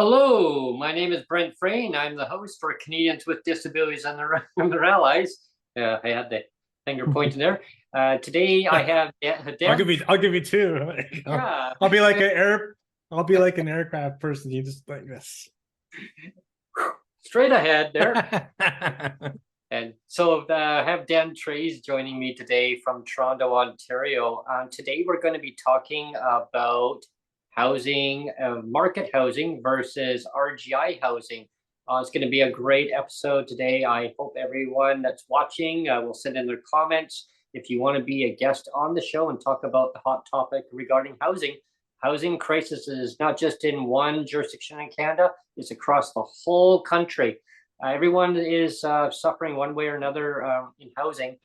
Hello, my name is Brent Frain. I'm the host for Canadians with Disabilities and their Allies. I had the finger pointing there. Today I have Dan. I'll give you two. Yeah. I'll be like an aircraft person. You just like this. Straight ahead there. And so I have Dan Trays joining me today from Toronto, Ontario. Today we're going to be talking about housing, market housing versus RGI housing. It's going to be a great episode today. I hope everyone that's watching will send in their comments. If you want to be a guest on the show and talk about the hot topic regarding housing, housing crisis is not just in one jurisdiction in Canada, it's across the whole country. Everyone is suffering one way or another in housing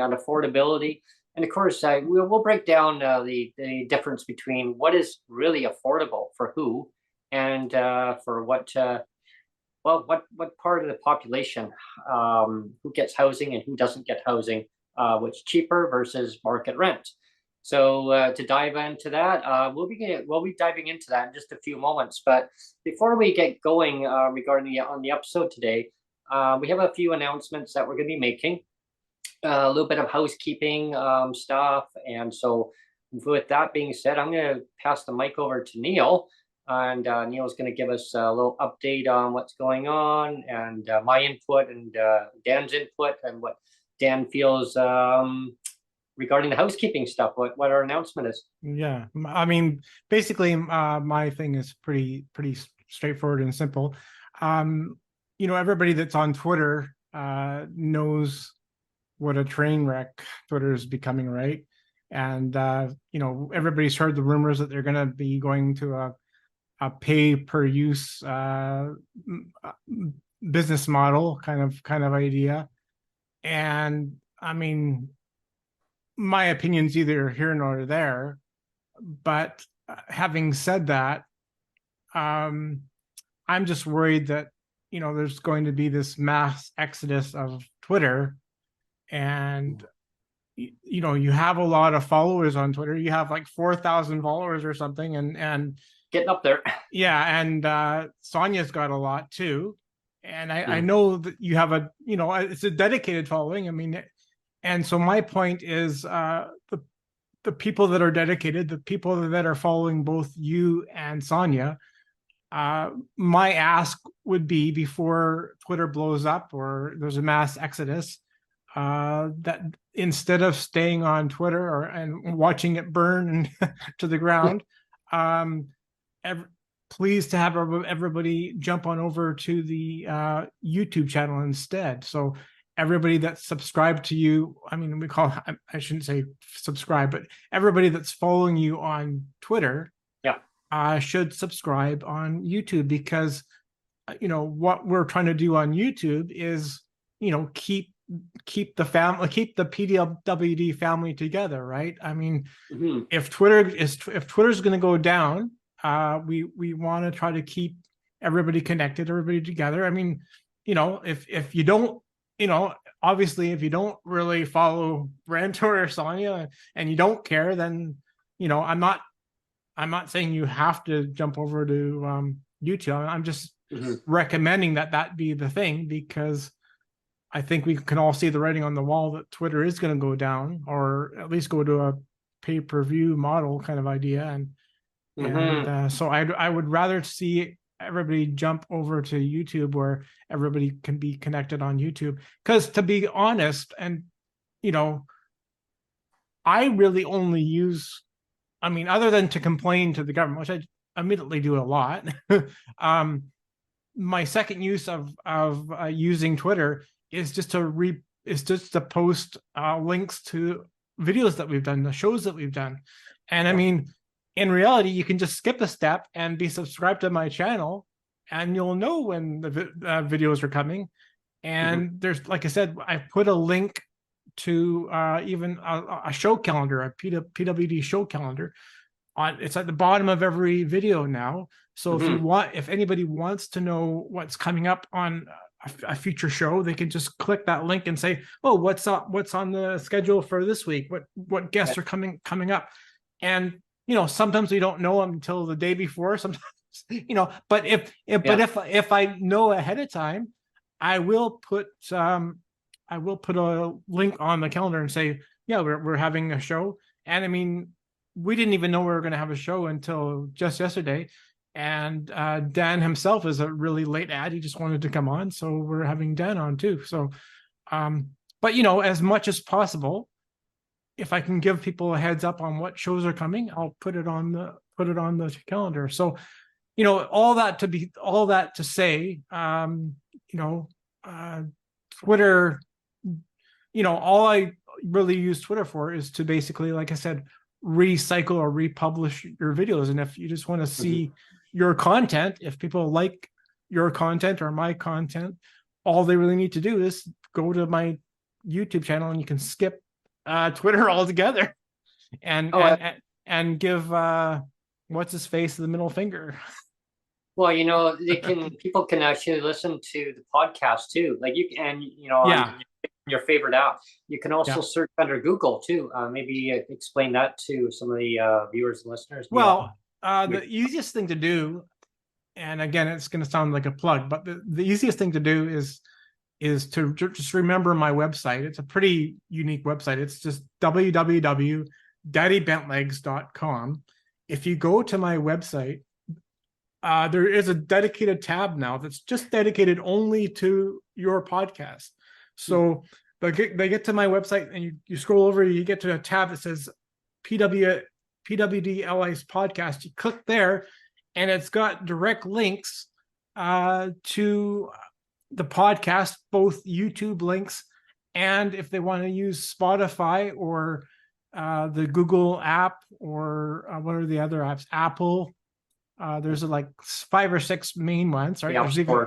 and affordability. And of course, we'll break down the difference between what is really affordable for who and for what part of the population who gets housing and who doesn't get housing, what's cheaper versus market rent. So to dive into that, we'll be diving into that in just a few moments. But before we get going regarding on the episode today, we have a few announcements that we're going to be making. A little bit of housekeeping stuff. And so with that being said, I'm going to pass the mic over to Neil. And Neil's going to give us a little update on what's going on and my input and Dan's input and what Dan feels regarding the housekeeping stuff, what our announcement is. Yeah, I mean, basically, my thing is pretty straightforward and simple. Everybody that's on Twitter knows what a train wreck Twitter is becoming, right? And everybody's heard the rumors that they're going to be going to a pay per use business model kind of idea. And I mean, my opinion's either here nor there, but having said that, I'm just worried that there's going to be this mass exodus of Twitter. And you have a lot of followers on Twitter. You have like 4,000 followers or something, and getting up there. Yeah, and Sonia's got a lot too. And I know that you have it's a dedicated following. I mean, and so my point is the people that are dedicated, the people that are following both you and Sonia. My ask would be, before Twitter blows up or there's a mass exodus, that instead of staying on Twitter and watching it burn to the ground, please to have everybody jump on over to the YouTube channel instead. So everybody that's subscribed to you, I mean, I shouldn't say subscribe, but everybody that's following you on Twitter, should subscribe on YouTube, because what we're trying to do on YouTube is keep the PWD family together, right? I mean, if Twitter's going to go down, we want to try to keep everybody connected, everybody together. I mean, if you don't, obviously, if you don't really follow Brent or Sonia and you don't care, then I'm not saying you have to jump over to YouTube. I'm just recommending that be the thing, because I think we can all see the writing on the wall that Twitter is going to go down, or at least go to a pay-per-view model kind of idea. And so I would rather see everybody jump over to YouTube, where everybody can be connected on YouTube. Because to be honest, and I really only use, I mean, other than to complain to the government, which I admittedly do a lot. My second use of using Twitter is just to post links to videos that we've done, the shows that we've done. And I mean, in reality, you can just skip a step and be subscribed to my channel, and you'll know when the videos are coming. And there's, like I said, I put a link to even a show calendar, a PWD show calendar. It's at the bottom of every video now. So if anybody wants to know what's coming up on a future show, they can just click that link and say, "Oh, what's on the schedule for this week? What guests are coming up?" And sometimes we don't know until the day before. Sometimes, but if I know ahead of time, I will put a link on the calendar and say, "Yeah, we're having a show." And I mean, we didn't even know we were going to have a show until just yesterday. And Dan himself is a really late ad. He just wanted to come on, so we're having Dan on too. So, but as much as possible, if I can give people a heads up on what shows are coming, I'll put it on the calendar. So, all that to say, Twitter, all I really use Twitter for is to basically, like I said, recycle or republish your videos. And if you just want to see your content, if people like your content or my content, all they really need to do is go to my YouTube channel, and you can skip Twitter altogether and give what's his face the middle finger. Well, people can actually listen to the podcast too. Like you can, on your favorite app. You can also search under Google too. Maybe explain that to some of the viewers and listeners. Well, the easiest thing to do, and again, it's going to sound like a plug, but the easiest thing to do is to just remember my website. It's a pretty unique website. It's just www.daddybentlegs.com. If you go to my website, there is a dedicated tab now that's just dedicated only to your podcast. So they get to my website, and you scroll over, you get to a tab that says PWD LI's podcast. You click there, and it's got direct links to the podcast, both YouTube links, and if they want to use Spotify or the Google app, or what are the other apps? Apple. There's like 5 or 6 main ones, right?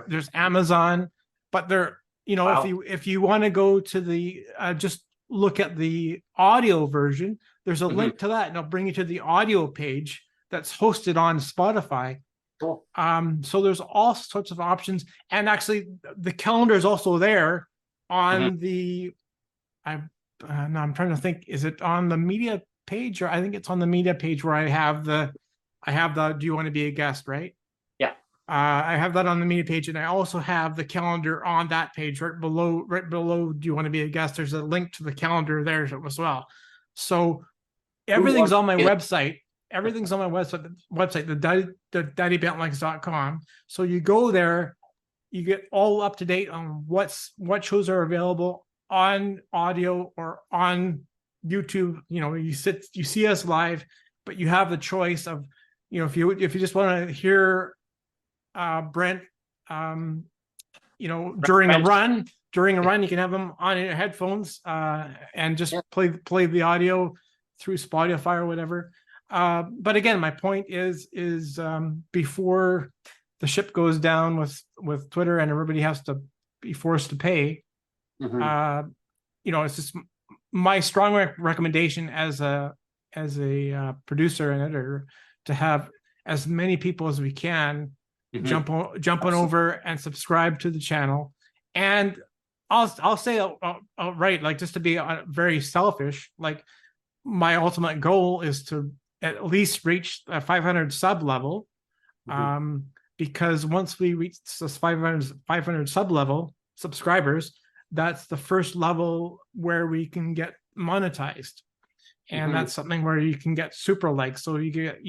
There's Amazon, but they're if you want to go to the just look at the audio version, there's a link to that, and it'll bring you to the audio page that's hosted on Spotify. Cool. So there's all sorts of options, and actually the calendar is also there on the. I'm trying to think. Is it on the media page, or I think it's on the media page where I have the. Do you want to be a guest, right? Yeah. I have that on the media page, and I also have the calendar on that page right below. Do you want to be a guest? There's a link to the calendar there as well. So everything's on my website. Everything's on my website, the daddybentlegs.com. So you go there, you get all up to date on what shows are available on audio or on YouTube. You see us live, but you have the choice of, if you just want to hear Brent, during a run, you can have them on your headphones and just play the audio through Spotify or whatever. But again, my point is before the ship goes down with Twitter and everybody has to be forced to pay, it's just my strong recommendation as a producer and editor to have as many people as we can jump on over and subscribe to the channel. And I'll say outright, like, just to be very selfish, like, my ultimate goal is to at least reach a 500 sub level, because once we reach this 500 sub level subscribers, that's the first level where we can get monetized, and that's something where you can get super likes. So you get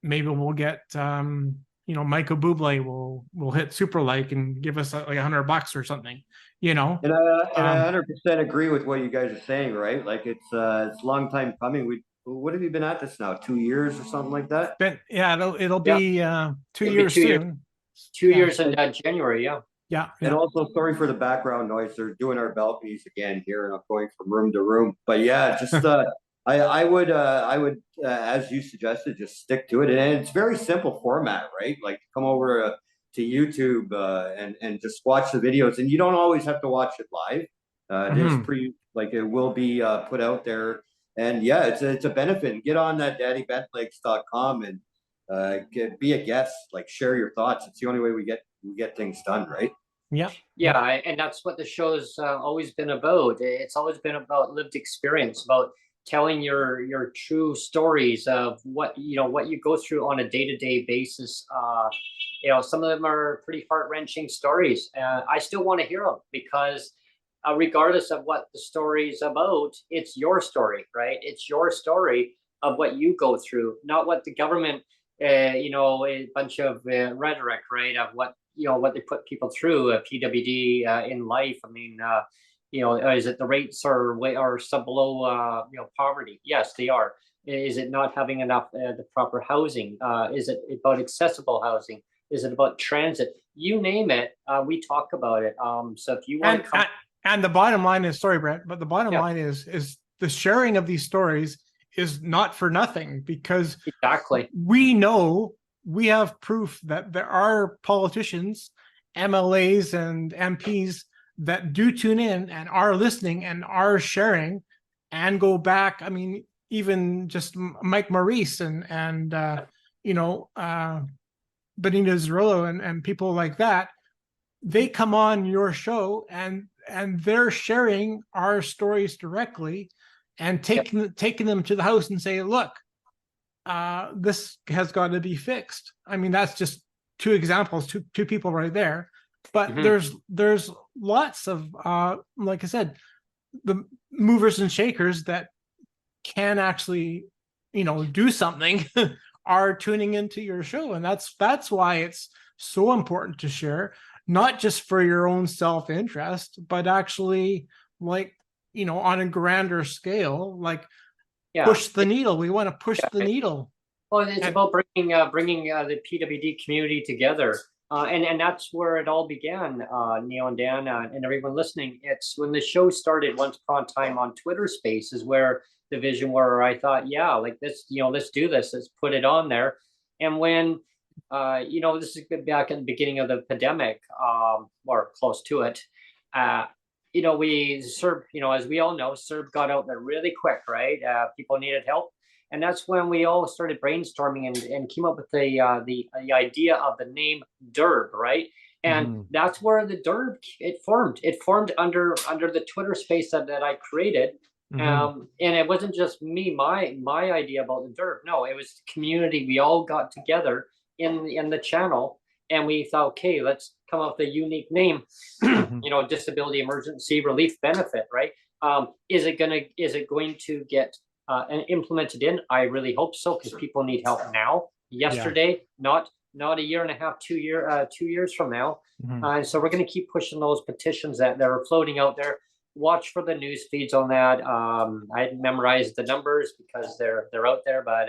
maybe we'll get Michael Bublé will hit super like and give us like $100 or something, you know. And I Um, 100% agree with what you guys are saying, right? Like it's a long time coming. What have you been at this now? 2 years or something like that? yeah, it'll Yeah, be two it'll be years 2 years. soon. Two Yeah, years in January. Yeah. yeah, And yeah. also, sorry for the background noise. They're doing our balconies again here, and I'm going from room to room. But yeah, just I would as you suggested, just stick to it, and it's very simple format, right? Like come over to YouTube and just watch the videos, and you don't always have to watch it live. It is Mhm. like it will be put out there, and yeah, it's a benefit. And get on that daddybentlegs.com and be a guest, like share your thoughts. It's the only way we get things done, right? Yeah, Yeah, yeah. and that's what the show's always been about. It's always been about lived experience, about telling your true stories of what what you go through on a day-to-day basis. Some of them are pretty heart-wrenching stories. I still want to hear them because regardless of what the story's about, it's your story, right? It's your story of what you go through, not what the government, a bunch of rhetoric, right, of what they put people through, PWD in life. I mean, is it the rates are way are sub below poverty? Yes, they are. Is it not having enough the proper housing? Is it about accessible housing? Is it about transit? You name it, we talk about it. So if you want And to come, and the bottom line is, sorry, Brent, but the bottom yeah, line is the sharing of these stories is not for nothing, because exactly, we know, we have proof that there are politicians, MLAs and MPs that do tune in and are listening and are sharing and go back. I mean, even just Mike Maurice and you know Benito Zarrillo and people like that, they come on your show and they're sharing our stories directly and yeah, taking them to the house and say, look, this has got to be fixed. I mean, that's just two examples, two people right there. But mhm, there's lots of like I said, the movers and shakers that can actually, do something are tuning into your show. And that's why it's so important to share, not just for your own self-interest, but actually, like, on a grander scale, like yeah. push the needle. We want to push the Yeah. needle. Well, it's And about bringing the PWD community together, and that's where it all began. Neil and Dan and everyone listening. It's when the show started once upon a time on Twitter Spaces where the vision where I thought, yeah, like this, let's do this, let's put it on there. And when this is back at the beginning of the pandemic, or close to it. Uh, we Serb, as we all know, Serb got out there really quick, right? People needed help, and that's when we all started brainstorming and came up with the idea of the name Derb, right? And Mhm. that's where the Derb it formed. It formed under the Twitter space that I created, Mhm. and it wasn't just me, my idea about the Derb. No, it was the community. We all got together in the channel, and we thought, okay, let's come up with a unique name. Mhm. Disability emergency relief benefit, right? Is it going to get and implemented in? I really hope so, because people need help now, Yeah. yesterday, not a year and a half, 2 years from now. Mhm. And so we're going to keep pushing those petitions that are floating out there. Watch for the news feeds on that. I hadn't memorized the numbers because they're out there, but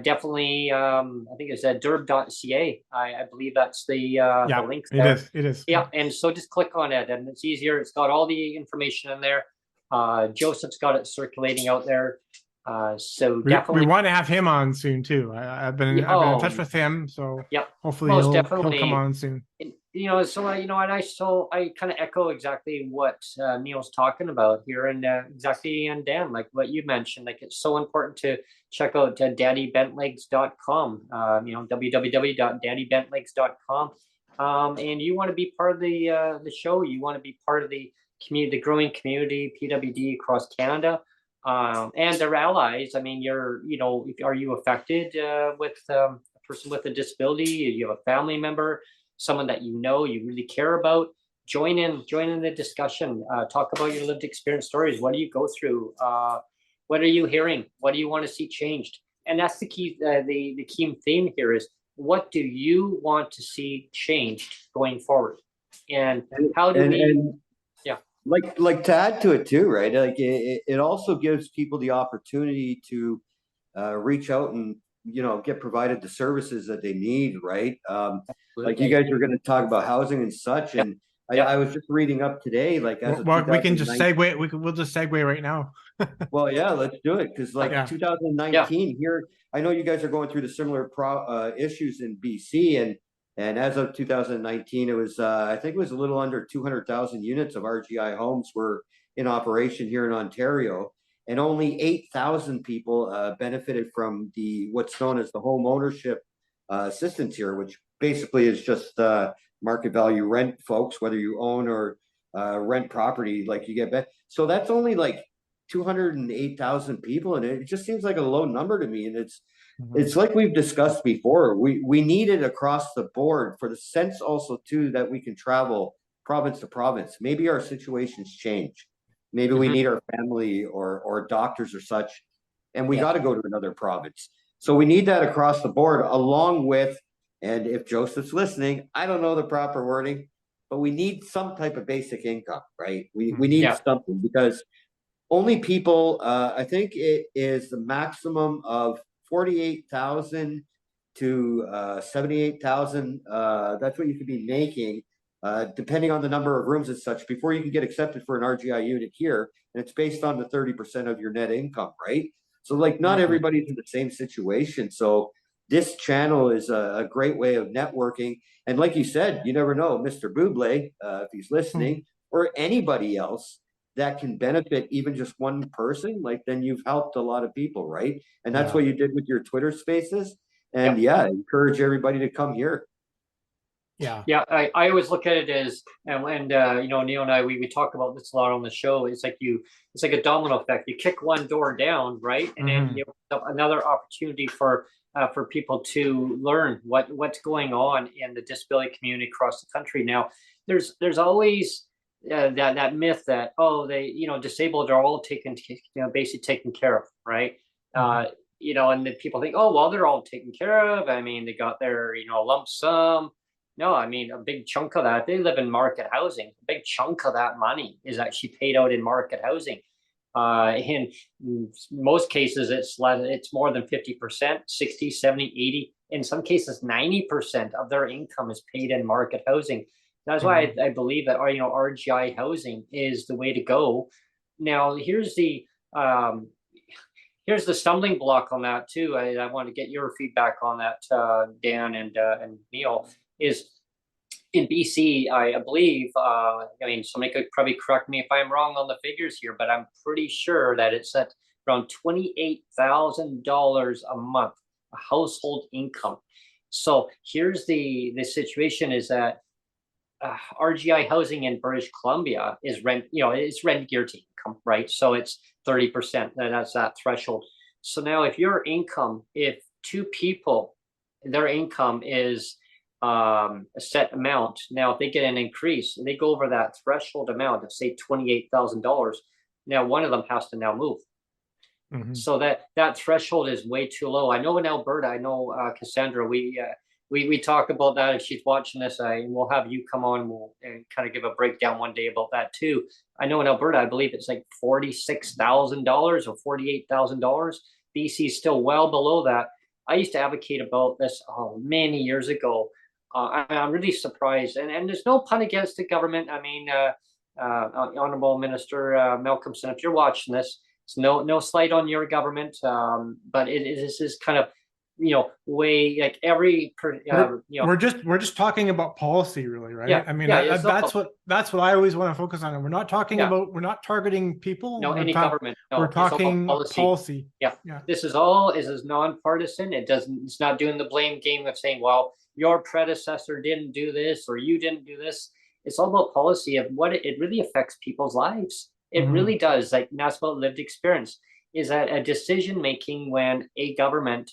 definitely, I think it's derb.ca. I believe that's the Yeah, link it there. is. It is. Yeah, and so just click on it, and it's easier. It's got all the information in there. Joseph's got it circulating out there. So We definitely, want to have him on soon too. yeah, I've been in touch with him, so yeah, hopefully most he'll come definitely. on soon. And I kind of echo exactly what Neil's talking about here, and exactly, and Dan, like what you mentioned, like it's so important to check out daddybentlegs.com, www.daddybentlegs.com. And you want to be part of the show. You want to be part of the community, the growing community, PWD across Canada, and their allies. I mean, are you affected with a person with a disability? You have a family member, someone that you really care about? Join in the discussion. Talk about your lived experience stories. What do you go through? What are you hearing? What do you want to see changed? And that's the key. The key theme here is, what do you want to see changed going forward? And how do and yeah, like to add to it too, right? Like it also gives people the opportunity to reach out and get provided the services that they need, right? Like you absolutely. guys are going to talk about housing and such, Yep, and yep. I was just reading up today, like as of Well, we can just 2019. segue. We'll just segue right now. Well, yeah, let's do it because like Yeah. 2019 here, I know you guys are going through the similar issues in BC, and as of 2019, it was I think it was a little under 200,000 units of RGI homes were in operation here in Ontario, and only 8,000 people benefited from the what's known as the home ownership assistance here, which basically is just market value rent, folks, whether you own or rent property, like you get back. So that's only like 208,000 people, and it just seems like a low number to me. And it's like we've discussed before. We need it across the board for the sense also too that we can travel province to province. Maybe our situations change. Maybe we need our family or doctors or such, and we got to go to another province. So we need that across the board, along with, and if Joseph's listening, I don't know the proper wording, but we need some type of basic income, right? We need Yeah. something because only people, I think it is the maximum of 48,000 to 78,000. That's what you could be making, depending on the number of rooms and such, before you can get accepted for an RGI unit here. And it's based on the 30% of your net income, right? So, like, not everybody's in the same situation. So, this channel is a great way of networking. And, like you said, you never know, Mr. Buble, if he's listening, or anybody else that can benefit even just one person, like then you've helped a lot of people, right? And that's what you did with your Twitter spaces. And yeah, encourage everybody to come here. Yeah. I always look at it as, and Neil and I, we talk about this a lot on the show. It's like a domino effect. You kick one door down, right? And then you have another opportunity for people to learn what's going on in the disability community across the country. Now, there's always that myth that, oh, they, disabled are all basically taken care of, right? And then people think, oh, well, they're all taken care of. I mean, they got their, lump sum. No, I mean, a big chunk of that, they live in market housing. A big chunk of that money is actually paid out in market housing. In most cases, it's more than 50%, 60, 70, 80. In some cases, 90% of their income is paid in market housing. That's why I believe that RGI housing is the way to go. Now, here's the stumbling block on that too. I want to get your feedback on that, Dan and Neil. Is in BC, I believe. Somebody could probably correct me if I'm wrong on the figures here, but I'm pretty sure that it's at around $28,000 a month, a household income. So here's the situation: is that RGI housing in British Columbia is it's rent geared to income, right? So it's 30%. That's that threshold. So now, if two people, their income is a set amount. Now, if they get an increase and they go over that threshold amount of say $28,000, now one of them has to now move. So that threshold is way too low. I know in Alberta, Cassandra, we talk about that. If she's watching this, we'll have you come on. And kind of give a breakdown one day about that too. I know in Alberta, I believe it's like $46,000 or $48,000. BC is still well below that. I used to advocate about this many years ago. I'm really surprised, and there's no pun against the government. I mean, Honorable Minister Malcolmson, if you're watching this, it's no slight on your government, but it is kind of way like we're just talking about policy, really, right? Yeah, I mean, yeah, that's what I always want to focus on. And we're not talking about, we're not targeting people. Government. No, we're talking policy. Yeah. This is nonpartisan. It's not doing the blame game of saying, well, your predecessor didn't do this or you didn't do this. It's all about policy of what it really affects people's lives. It really does. Like, that's about lived experience. Is that a decision making when a government,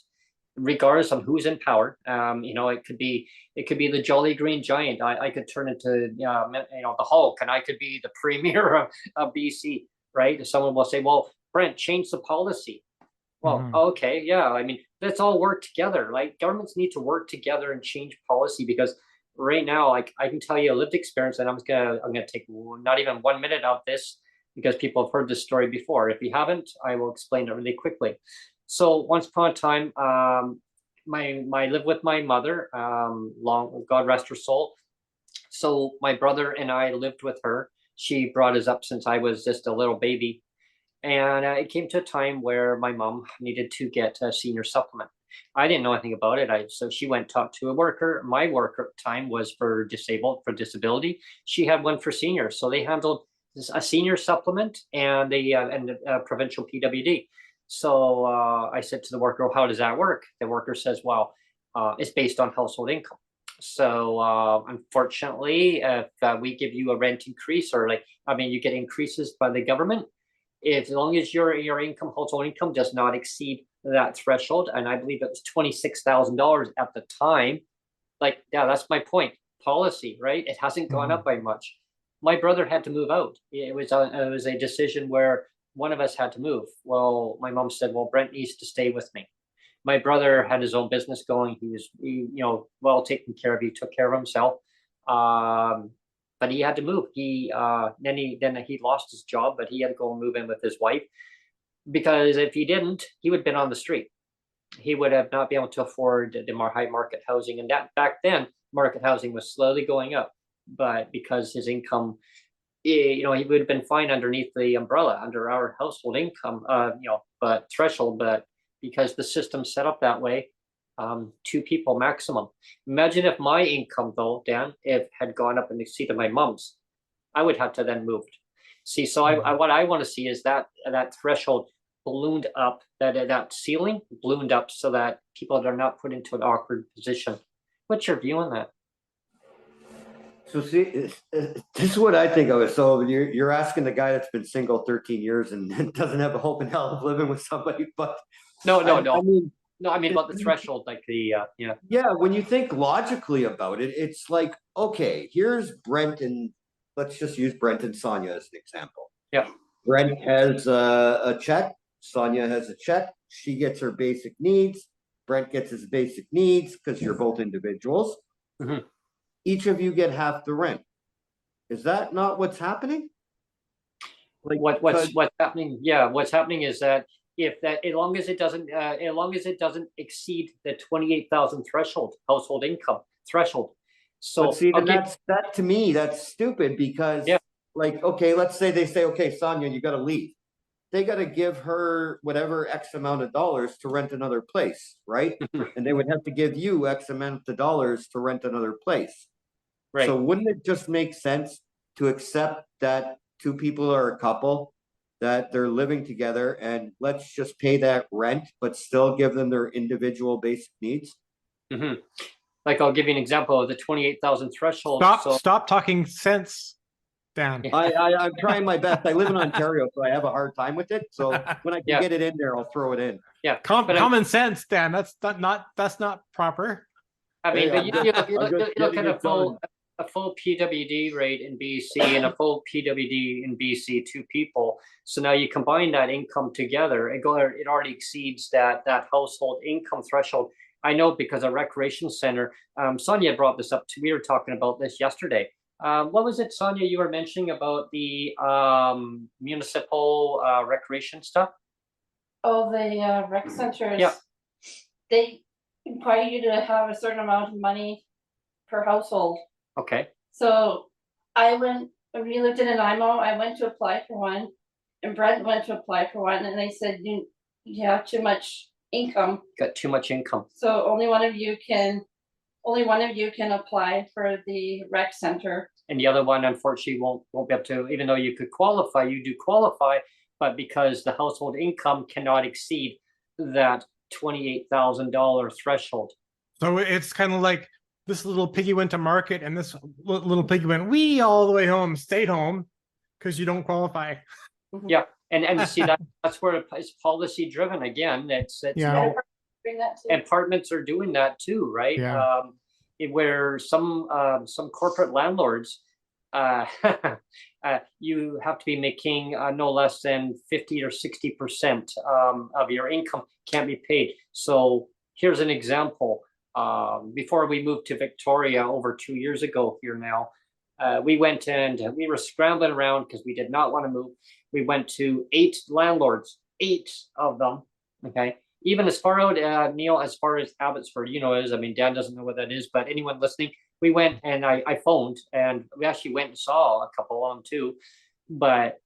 regardless of who's in power, it could be the Jolly Green Giant. I could turn into the Hulk, and I could be the premier of BC, right? Someone will say, well, Brent, change the policy. Well, okay, yeah. I mean, let's all work together. Like, governments need to work together and change policy, because right now, like I can tell you a lived experience, and I'm gonna take not even 1 minute of this because people have heard this story before. If you haven't, I will explain it really quickly. So once upon a time, my lived with my mother, long God rest her soul. So my brother and I lived with her. She brought us up since I was just a little baby, and it came to a time where my mom needed to get a senior supplement. I didn't know anything about it. So she went talked to a worker. My worker time was for disability. She had one for seniors, so they handled a senior supplement and a provincial PWD. So I said to the worker, "How does that work?" The worker says, "Well, it's based on household income." So unfortunately, if we give you a rent increase, or you get increases by the government, as long as your income, household income, does not exceed that threshold, and I believe it was $26,000 at the time. Yeah, that's my point. Policy, right? It hasn't gone up by much. My brother had to move out. It was a decision where one of us had to move. Well, my mom said, "Well, Brent needs to stay with me." My brother had his own business going. He was, well taken care of. He took care of himself. But he had to move. Then he lost his job, but he had to go and move in with his wife, because if he didn't, he would have been on the street. He would have not been able to afford the more high market housing. And that back then, market housing was slowly going up. But because his income, he would have been fine underneath the umbrella under our household income, but threshold. But because the system's set up that way, 2 people maximum. Imagine if my income, though, Dan, if had gone up and exceeded my mom's, I would have to then moved. See, so what I want to see is that threshold ballooned up, that ceiling ballooned up, so that people are not put into an awkward position. What's your view on that? So see, this is what I think of it. So you're asking the guy that's been single 13 years and doesn't have a hope in hell of living with somebody, but No. I I mean about the threshold, yeah. Yeah, when you think logically about it, it's like, okay, here's Brent, and let's just use Brent and Sonia as an example. Yeah. Brent has a check, Sonia has a check, she gets her basic needs, Brent gets his basic needs because you're both individuals. Mhm. Each of you get half the rent. Is that not what's happening? What's happening? Yeah, what's happening is that as long as it doesn't exceed the 28,000 threshold, household income threshold. So But see, that to me, that's stupid, because okay, let's say they say, okay, Sonia, you got to leave. They got to give her whatever X amount of dollars to rent another place, right? And they would have to give you X amount of dollars to rent another place. Right. So wouldn't it just make sense to accept that 2 people are a couple, that they're living together, and let's just pay that rent, but still give them their individual basic needs? Mm-hmm. I'll give you an example of the 28,000 threshold. Stop talking sense, Dan. I'm trying my best. I live in Ontario, so I have a hard time with it. So when I can get it in there, I'll throw it in. Yeah, common sense, Dan. That's not proper. I mean, but you look at a full PWD rate in BC and a full PWD in BC, 2 people. So now you combine that income together, it already exceeds that household income threshold. I know, because a recreation center, Sonia brought this up too. We were talking about this yesterday. What was it, Sonia, you were mentioning about the municipal recreation stuff? Oh, the rec centers. Yeah. They require you to have a certain amount of money per household. Okay. So when we lived in Nanaimo, I went to apply for one, and Brent went to apply for one, and they said you have too much income. Got too much income. So only one of you can apply for the rec center. And the other one, unfortunately, won't be able to, even though you could qualify, you do qualify, but because the household income cannot exceed that $28,000 threshold. So it's kind of like this little piggy went to market, and this little piggy went all the way home, stayed home, because you don't qualify. Yeah, and you see that's where it's policy driven again. It's apartments are doing that too, right? Yeah. Where some corporate landlords, you have to be making no less than 50 or 60% of your income can't be paid. So here's an example. before we moved to Victoria over 2 years ago here now. We went and we were scrambling around because we did not want to move. We went to 8 landlords, 8 of them. Okay. Even as far out, Neil, as far as Abbotsford, you know what it is. I mean, Dan doesn't know what that is, but anyone listening, we went and I phoned, and we actually went and saw a couple of them too. But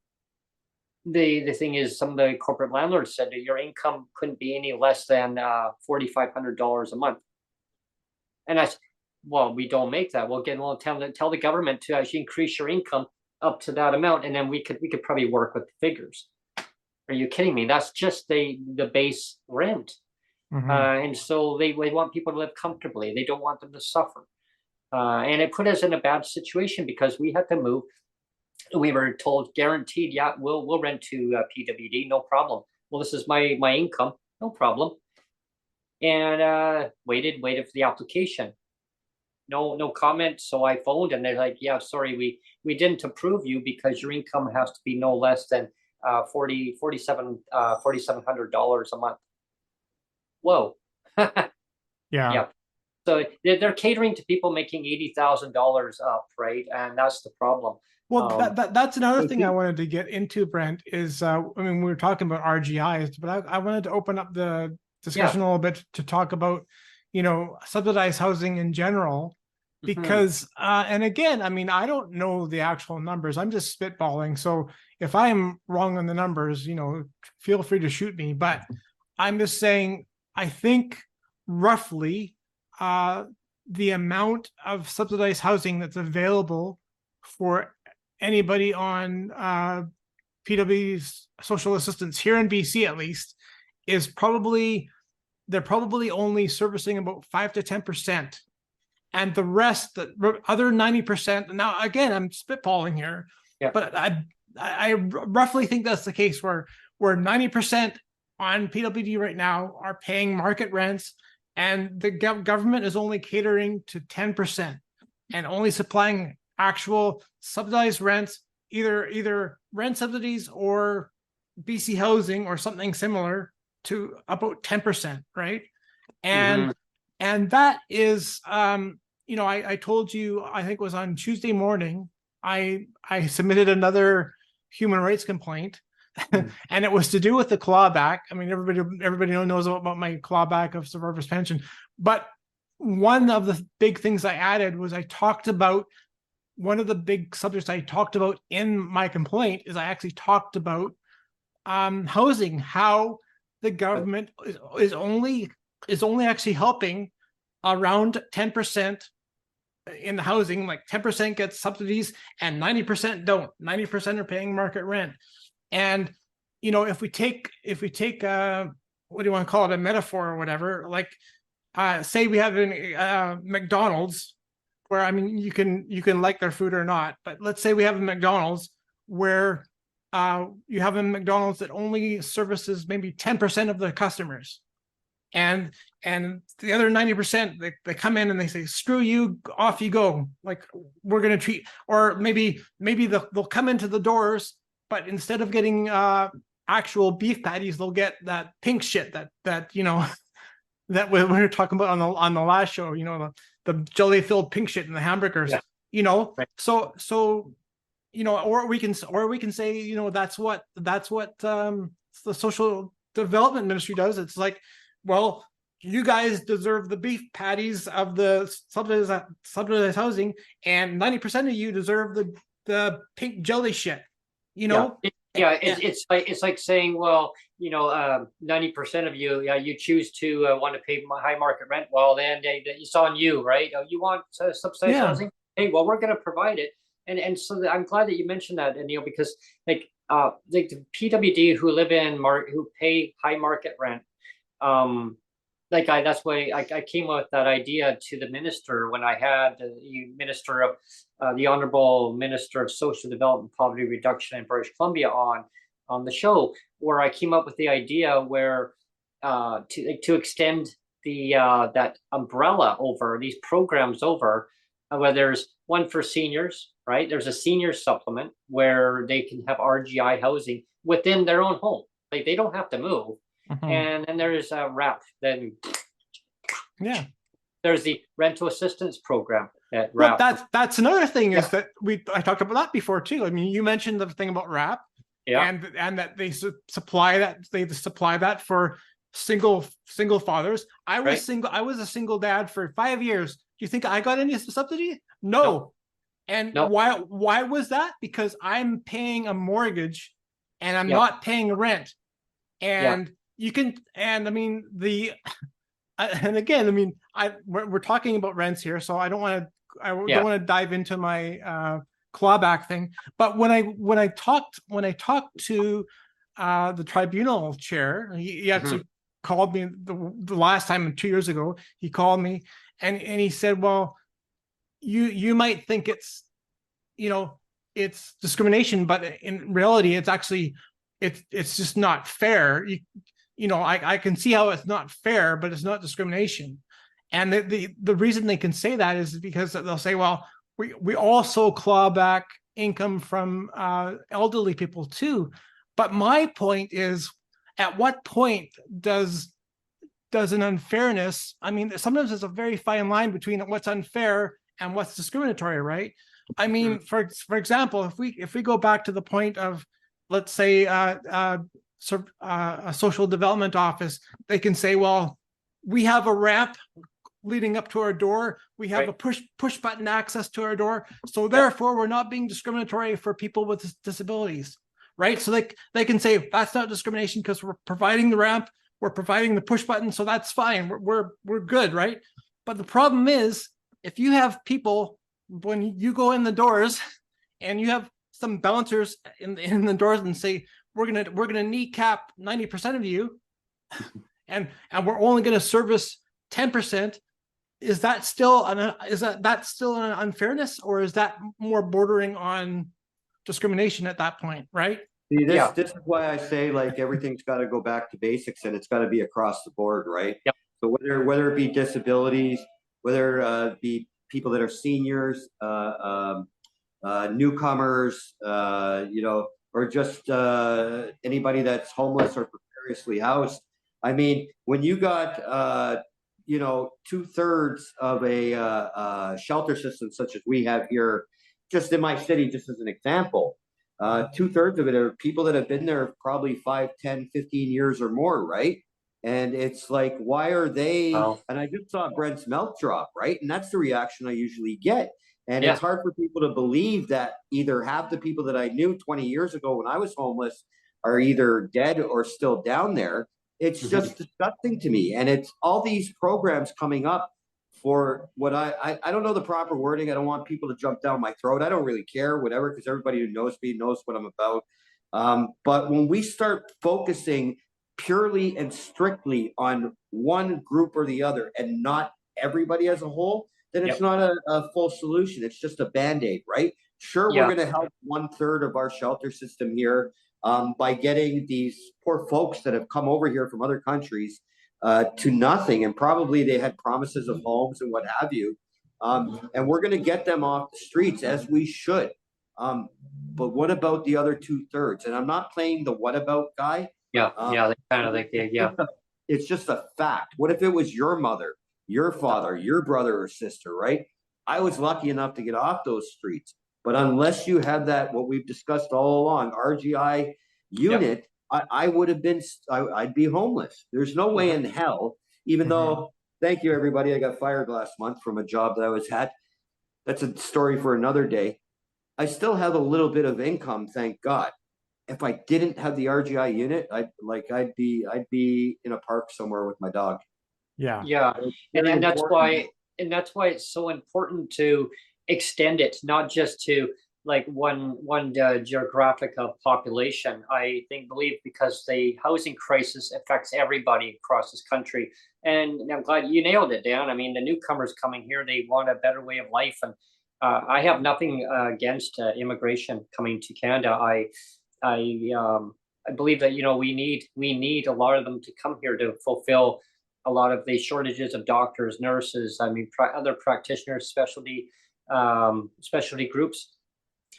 the thing is, some of the corporate landlords said that your income couldn't be any less than $4,500 a month. And I said, well, we don't make that. We'll tell the government to actually increase your income up to that amount, and then we could probably work with the figures. Are you kidding me? That's just the base rent. And so they want people to live comfortably. They don't want them to suffer. And it put us in a bad situation because we had to move. We were told, guaranteed, yeah, we'll rent to PWD, no problem. Well, this is my income, no problem. And waited for the application. No comment. So I phoned, and they're like, yeah, sorry, we didn't approve you because your income has to be no less than $4,700 a month. Whoa. Yeah. So they're catering to people making $80,000 up, right? And that's the problem. Well, that's another thing I wanted to get into, Brent, is, I mean, we were talking about RGIs, but I wanted to open up the discussion a little bit to talk about, subsidized housing in general, because, and again, I mean, I don't know the actual numbers. I'm just spitballing. So if I'm wrong on the numbers, feel free to shoot me, but I'm just saying, I think roughly the amount of subsidized housing that's available for anybody on PWD's social assistance here in BC, at least, is they're probably only servicing about 5 to 10%. And the rest, the other 90%, now again, I'm spitballing here, but I roughly think that's the case where 90% on PWD right now are paying market rents, and the government is only catering to 10% and only supplying actual subsidized rents, either rent subsidies or BC housing or something similar, to about 10%, right? And that is, I told you, I think it was on Tuesday morning, I submitted another human rights complaint, and it was to do with the clawback. I mean, everybody knows about my clawback of survivor's pension, but one of the big things I added was one of the big subjects I talked about in my complaint is I actually talked about housing, how the government is only actually helping around 10% in the housing, like 10% gets subsidies and 90% don't. 90% are paying market rent. And if we take what do you want to call it, a metaphor or whatever, like say we have a McDonald's, where, I mean, you can like their food or not, but let's say we have a McDonald's where you have a McDonald's that only services maybe 10% of the customers, and the other 90%, they come in and they say, screw you, off you go, like, we're going to treat, or maybe they'll come into the doors, but instead of getting actual beef patties, they'll get that pink shit that that we were talking about on the last show, the jelly filled pink shit in the hamburgers, right. So or we can say, that's what the social development ministry does. It's like, well, you guys deserve the beef patties of the subsidized housing, and 90% of you deserve the pink jelly shit, It's like saying, well, 90% of you, you choose to want to pay high market rent. Well, then it's on you, right? You want subsidized housing? Hey, well, we're going to provide it. And so I'm glad that you mentioned that, Neil, because the PWD who pay high market rent, that's why I came up with that idea to the minister when I had the Honorable Minister of Social Development, Poverty Reduction in British Columbia on the show, where I came up with the idea where to extend that umbrella over these programs over, where there's one for seniors, right? There's a senior supplement where they can have RGI housing within their own home. Like, they don't have to move. And then there's a RAP. Then there's the rental assistance program at Well, RAP. that's another thing is Yeah. that I talked about that before too. I mean, you mentioned the thing about RAP, Yeah. and that they supply that for single fathers. I was Right. single. I was a single dad for 5 years. Do you think I got any subsidy? No. No. And No. why was that? Because I'm paying a mortgage and I'm Yeah. not paying rent. Yeah. And you can, and I mean, and again, I mean, we're talking about rents here, so I don't want to dive into my clawback thing. But when I talked to the tribunal chair, he actually called me the last time 2 years ago. He called me and he said, well, you might think it's, it's discrimination, but in reality, it's actually, it's just not fair. I can see how it's not fair, but it's not discrimination. And the reason they can say that is because they'll say, well, we also claw back income from elderly people too. But my point is, at what point does an unfairness, I mean, sometimes there's a very fine line between what's unfair and what's discriminatory, right? I mean, for example, if we go back to the point of, let's say, a social development office, they can say, well, we have a ramp leading up to our door. We have a push button access to our door. So therefore, we're not being discriminatory for people with disabilities, right? So they can say that's not discrimination because we're providing the ramp, we're providing the push button, so that's fine. We're good, right? But the problem is, if you have people, when you go in the doors and you have some bouncers in the doors and say, we're gonna kneecap 90% of you, and we're only gonna service 10%. Is that still an unfairness, or is that more bordering on discrimination at that point, right? See, this is why I say, like, everything's got to go back to basics, and it's got to be across the board, right? Yep. So whether it be disabilities, whether it be people that are seniors, newcomers, or just anybody that's homeless or precariously housed. I mean, when you got 2/3 of a shelter system such as we have here, just in my city, just as an example, 2/3 of it are people that have been there probably 5, 10, 15 years or more, right? And it's like, why are they? Wow. And I just saw Brent's milk drop, right? And that's the reaction I usually get. And it's hard for people to believe that either half the people that I knew 20 years ago when I was homeless are either dead or still down there. It's just disgusting to me. And it's all these programs coming up for what I don't know the proper wording. I don't want people to jump down my throat. I don't really care, whatever, because everybody who knows me knows what I'm about. But when we start focusing purely and strictly on one group or the other and not everybody as a whole, then it's not a full solution. It's just a Band-Aid, right? Sure, we're going to help 1/3 of our shelter system here by getting these poor folks that have come over here from other countries to nothing. And probably they had promises of homes and what have you. And we're going to get them off the streets, as we should. But what about the other 2/3? And I'm not playing the what about guy. They kind of like, It's just a fact. What if it was your mother, your father, your brother or sister, right? I was lucky enough to get off those streets. But unless you have that, what we've discussed all along, RGI unit, I would have been, I'd be homeless. There's no way in hell, even though, thank you, everybody. I got fired last month from a job that I was at. That's a story for another day. I still have a little bit of income, thank God. If I didn't have the RGI unit, I'd be in a park somewhere with my dog. Yeah. And that's why it's so important to extend it, not just to like one geographic population. I believe because the housing crisis affects everybody across this country. And I'm glad you nailed it, Dan. I mean, the newcomers coming here, they want a better way of life. And I have nothing against immigration coming to Canada. I believe that we need a lot of them to come here to fulfill a lot of the shortages of doctors, nurses. I mean, other practitioners, specialty groups.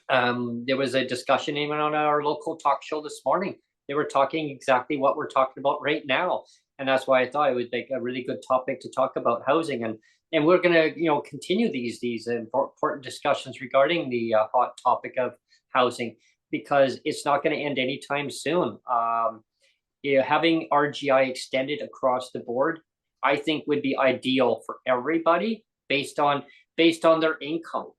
There was a discussion even on our local talk show this morning. They were talking exactly what we're talking about right now, and that's why I thought it would be a really good topic to talk about housing. And and we're gonna, continue these important discussions regarding the hot topic of housing, because it's not going to end anytime soon. Having RGI extended across the board, I think would be ideal for everybody based on their income.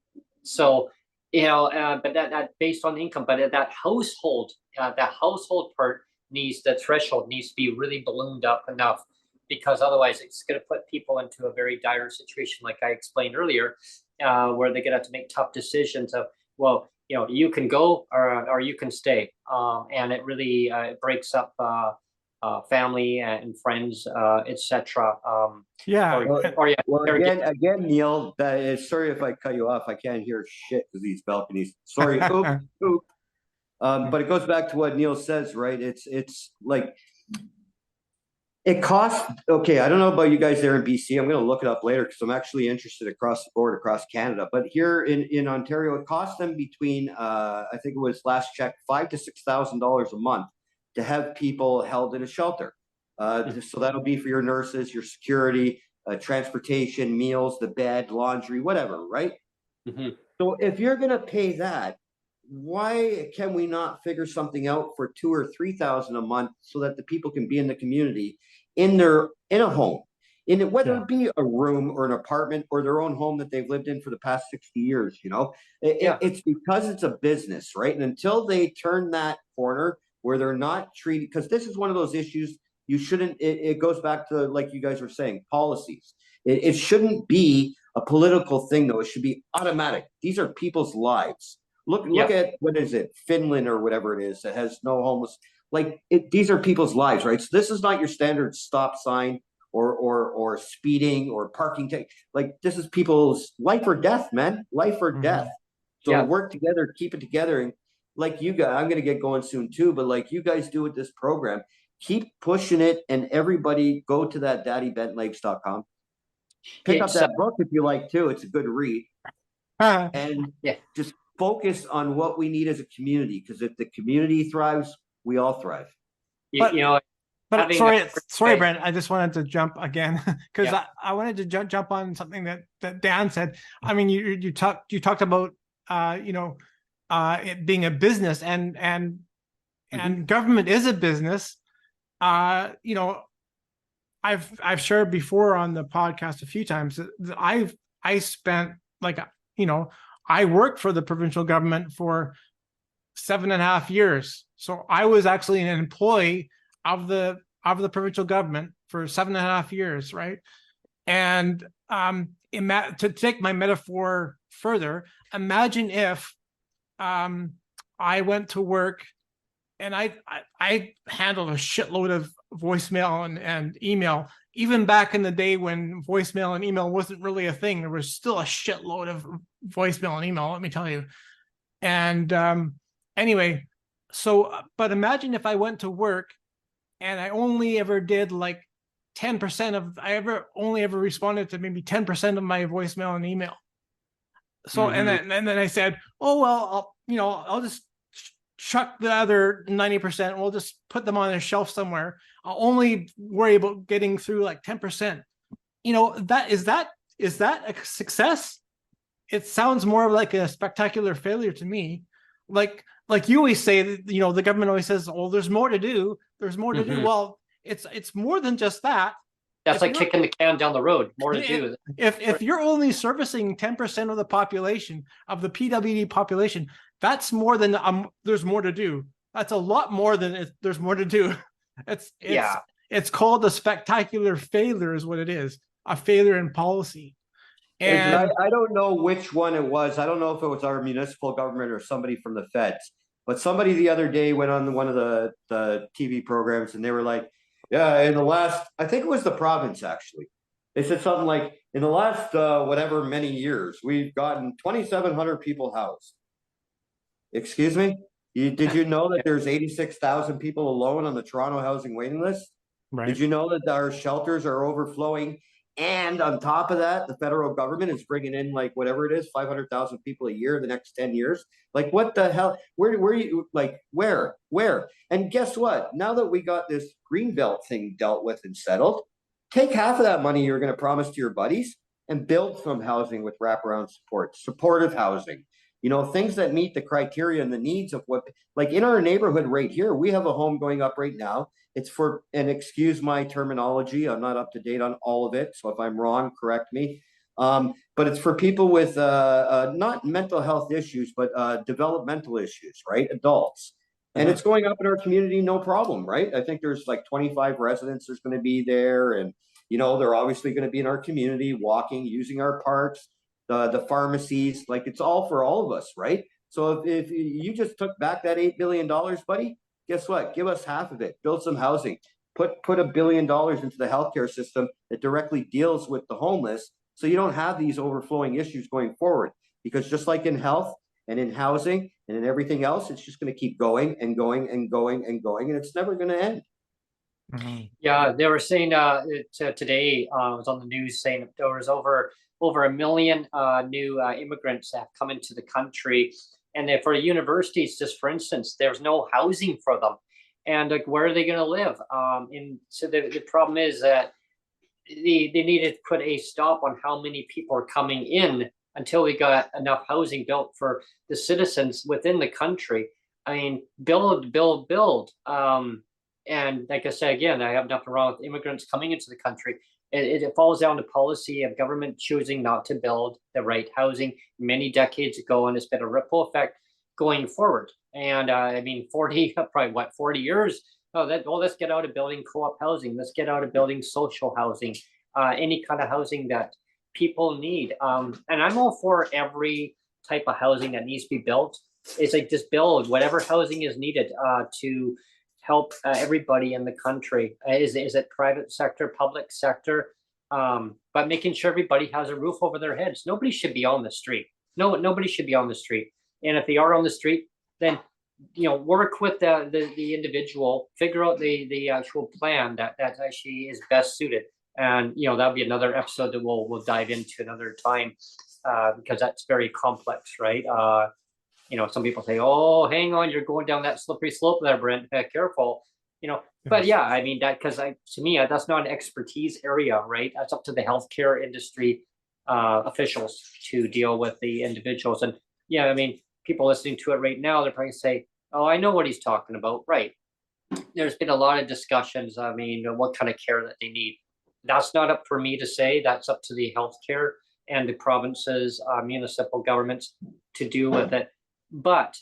So, but that based on income, but that household part the threshold needs to be really ballooned up enough, because otherwise it's going to put people into a very dire situation, like I explained earlier, where they're going to have to make tough decisions of, well, you can go or you can stay, and it really breaks up family and friends, etc. Yeah. Or yeah, Well, again, Neil, that is, sorry if I cut you off. I can't hear shit because these balconies. Sorry. Oop, oop. But it goes back to what Neil says, right? It's like it costs. Okay, I don't know about you guys there in BC. I'm going to look it up later because I'm actually interested across the board, across Canada. But here in Ontario, it costs them between I think it was last check $5,000 to $6,000 a month to have people held in a shelter. So that'll be for your nurses, your security, transportation, meals, the bed, laundry, whatever, right? Mm-hmm. So if you're going to pay that, why can we not figure something out for $2,000 or $3,000 a month so that the people can be in the community, in a home, whether it be a room or an apartment or their own home that they've lived in for the past 60 years? It's because it's a business, right? And until they turn that corner where they're not treated, because this is one of those issues you shouldn't. It goes back to, like you guys were saying, policies. It shouldn't be a political thing, though. It should be automatic. These are people's lives. Look at, what is it, Finland or whatever it is that has no homeless. These are people's lives, right? So this is not your standard stop sign or speeding or parking ticket. This is people's life or death, man. Life or death. So work together, keep it together, and like you guys, I'm gonna get going soon too. But like you guys do with this program, keep pushing it, and everybody go to that daddybentlegs.com. Pick up that book if you like too. It's a good read, and just focus on what we need as a community, because if the community thrives, we all thrive. But sorry, Brent. I just wanted to jump again because I wanted to jump on something that Dan said. I mean, you talked about it being a business, and government is a business. I've shared before on the podcast a few times that I spent I worked for the provincial government for 7.5 years. So I was actually an employee of the provincial government for 7.5 years, right? And to take my metaphor further, imagine if I went to work and I handled a shitload of voicemail and email. Even back in the day when voicemail and email wasn't really a thing, there was still a shitload of voicemail and email, let me tell you. And anyway, but imagine if I went to work and I only ever did like 10% of, only ever responded to maybe 10% of my voicemail and email. So, and then I said, oh, well, I'll just chuck the other 90%. We'll just put them on a shelf somewhere. I'll only worry about getting through like 10%. Is that a success? It sounds more like a spectacular failure to me. Like you always say, the government always says, oh, there's more to do. There's more to do. Well, it's more than just that. That's like kicking the can down the road. More to do. If you're only servicing 10% of the population, of the PWD population, that's more than there's more to do. That's a lot more than there's more to do. It's called a spectacular failure, is what it is. A failure in policy. And I don't know which one it was. I don't know if it was our municipal government or somebody from the feds. But somebody the other day went on one of the TV programs, and they were like, yeah, in the last, I think it was the province actually. They said something like, in the last whatever many years, we've gotten 2,700 people housed. Excuse me? Did you know that there's 86,000 people alone on the Toronto housing waiting list? Right. Did you know that our shelters are overflowing? And on top of that, the federal government is bringing in like whatever it is, 500,000 people a year in the next 10 years. Like, what the hell? Where you, like, where? And guess what? Now that we got this Greenbelt thing dealt with and settled, take half of that money you're going to promise to your buddies and build some housing with wraparound support, supportive housing, you know, things that meet the criteria and the needs of what, like in our neighborhood right here, we have a home going up right now. It's for, and excuse my terminology, I'm not up to date on all of it, so if I'm wrong, correct me. But it's for people with not mental health issues, but developmental issues, right? Adults. And it's going up in our community, no problem, right? I think there's like 25 residents there's going to be there. And, you know, they're obviously going to be in our community, walking, using our parks, the pharmacies, like it's all for all of us, right? So if you just took back that $8 billion, buddy, guess what? Give us half of it, build some housing, put $1 billion into the healthcare system that directly deals with the homeless. So you don't have these overflowing issues going forward, because just like in health and in housing and in everything else, it's just going to keep going and going and going and going, and it's never going to end. Yeah, they were saying today, it was on the news saying that there was over 1 million new immigrants that have come into the country, and for universities, just for instance, there's no housing for them, and like where are they going to live? And so the problem is that they needed to put a stop on how many people are coming in until we got enough housing built for the citizens within the country. I mean, build. And like I said, again, I have nothing wrong with immigrants coming into the country. It falls down to policy of government choosing not to build the right housing many decades ago, and it's been a ripple effect going forward. And I mean, 40 years? Let's get out of building co-op housing. Let's get out of building social housing, any kind of housing that people need. And I'm all for every type of housing that needs to be built. It's like just build whatever housing is needed to help everybody in the country. Is it private sector, public sector? But making sure everybody has a roof over their heads. Nobody should be on the street. Nobody should be on the street. And if they are on the street, then work with the individual, figure out the actual plan that actually is best suited. And that'll be another episode that we'll dive into another time, because that's very complex, right? Some people say, "Oh, hang on, you're going down that slippery slope there, Brent. Careful." But yeah, I mean that, because to me that's not an expertise area, right? That's up to the healthcare industry officials to deal with the individuals. And yeah, I mean, people listening to it right now, they're probably say, "Oh, I know what he's talking about." Right? There's been a lot of discussions. I mean, what kind of care that they need. That's not up for me to say. That's up to the healthcare and the provinces, municipal governments to deal with it. But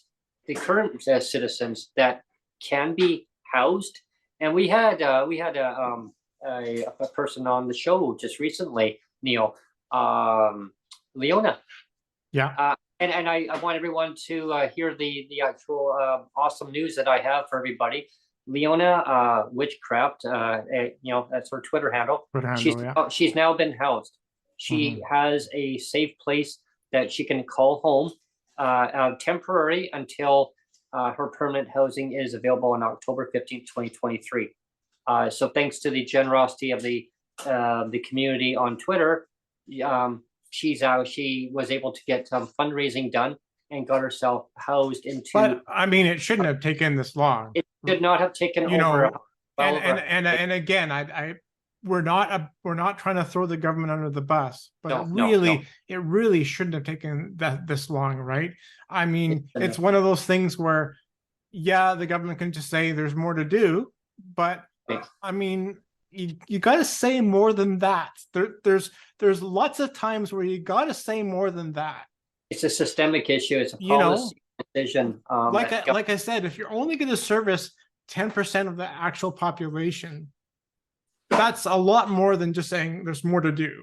the current citizens that can be housed, and we had a person on the show just recently, Neil, Leona. Yeah. And I want everyone to hear the actual awesome news that I have for everybody. Leona Witchcraft, that's her Twitter handle. She's now been housed. She has a safe place that she can call home, temporary until her permanent housing is available on October 15th, 2023. So thanks to the generosity of the community on Twitter, she was able to get some fundraising done and got herself housed into. But I mean, it shouldn't have taken this long. It should not have taken over. And again, we're not trying to throw the government under the bus, but it really shouldn't have taken this long, right? I mean, it's one of those things where, yeah, the government can just say there's more to do, but I mean, you got to say more than that. There's lots of times where you got to say more than that. It's a systemic issue. It's a policy decision. Like I said, if you're only going to service 10% of the actual population, that's a lot more than just saying there's more to do.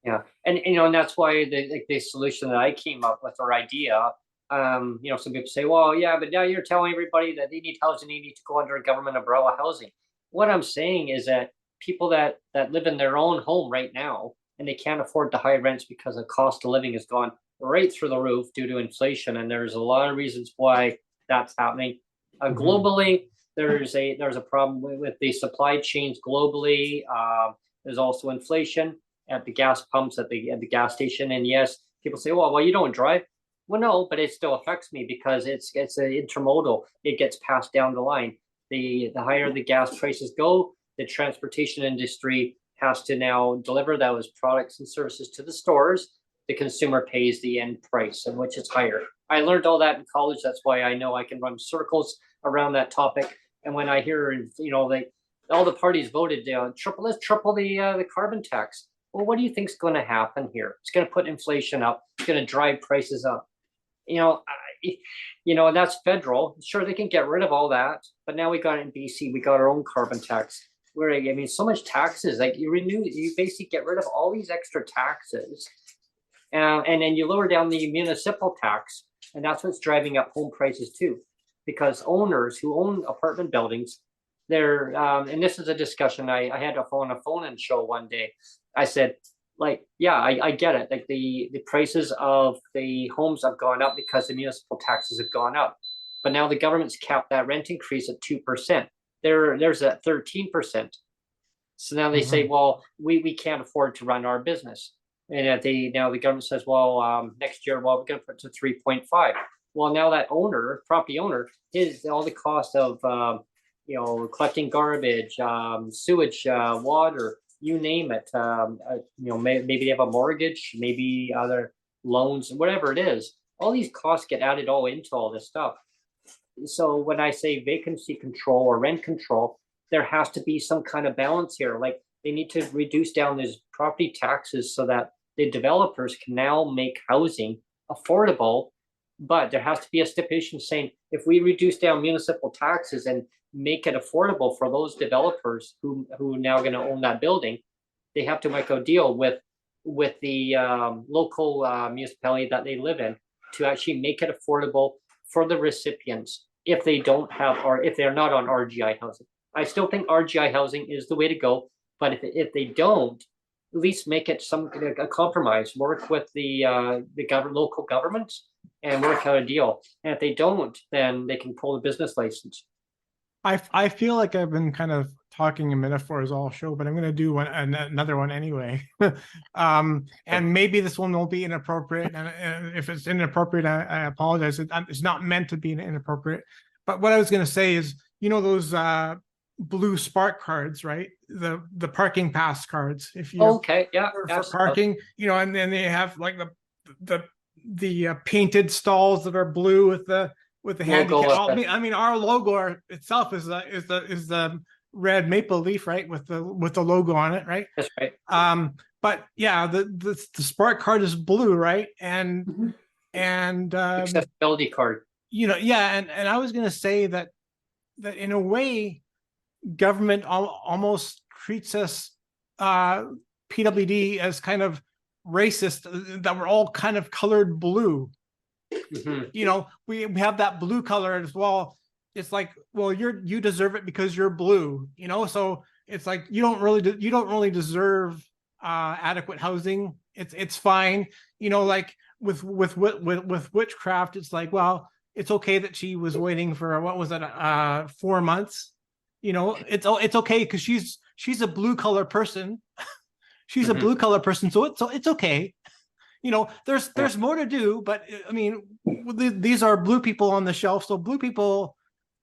Yeah, and that's why the solution that I came up with, or idea, some people say, well, yeah, but now you're telling everybody that they need housing, they need to go under a government umbrella housing. What I'm saying is that people that live in their own home right now and they can't afford the high rents because the cost of living has gone right through the roof due to inflation, and there's a lot of reasons why that's happening. Globally, there's a problem with the supply chains globally. There's also inflation at the gas pumps, at the gas station. And yes, people say, well, you don't drive. Well, no, but it still affects me because it's an intermodal. It gets passed down the line. The higher the gas prices go, the transportation industry has to now deliver those products and services to the stores. The consumer pays the end price, and which is higher. I learned all that in college. That's why I know I can run circles around that topic. And when I hear, all the parties voted let's triple the carbon tax. Well, what do you think is going to happen here? It's going to put inflation up. It's going to drive prices up. And that's federal. Sure, they can get rid of all that, but now we got it in BC. We got our own carbon tax. Where so much taxes. Like you basically get rid of all these extra taxes, and then you lower down the municipal tax, and that's what's driving up home prices too, because owners who own apartment buildings, they're and this is a discussion I had on a phone-in show one day. I said, I get it. Like the prices of the homes have gone up because the municipal taxes have gone up, but now the government's capped that rent increase at 2%. There's at 13%. So now they say, well, we can't afford to run our business. And now the government says, well, next year, we're going to put it to 3.5. Well, now that property owner, all the cost of collecting garbage, sewage, water, you name it. Maybe they have a mortgage, maybe other loans, whatever it is. All these costs get added all into all this stuff. So when I say vacancy control or rent control, there has to be some kind of balance here. Like they need to reduce down these property taxes so that the developers can now make housing affordable. But there has to be a stipulation saying if we reduce down municipal taxes and make it affordable for those developers who are now going to own that building, they have to make a deal with the local municipality that they live in to actually make it affordable for the recipients if they don't have, or if they're not on RGI housing. I still think RGI housing is the way to go, but if they don't, at least make it a compromise. Work with the local governments and work out a deal. And if they don't, then they can pull the business license. I feel like I've been kind of talking in metaphors all show, but I'm going to do another one anyway. And maybe this one won't be inappropriate. And if it's inappropriate, I apologize. It's not meant to be inappropriate. But what I was going to say is, those blue Spark cards, right? The parking pass cards. If you for parking, and then they have like the painted stalls that are blue with the handicap. Our logo itself is the red maple leaf, right, with the logo on it, right? That's right. But yeah, the Spark card is blue, right? And accessibility card. And I was going to say that in a way, government almost treats us PWD as kind of racist, that we're all kind of colored blue. We have that blue color as well. It's like, well, you deserve it because you're blue, so it's like you don't really deserve adequate housing. It's fine, like with witchcraft, it's like, well, it's okay that she was waiting for 4 months. It's okay because she's a blue color person. She's a blue color person, so it's okay. There's more to do, but I mean, these are blue people on the shelf, so blue people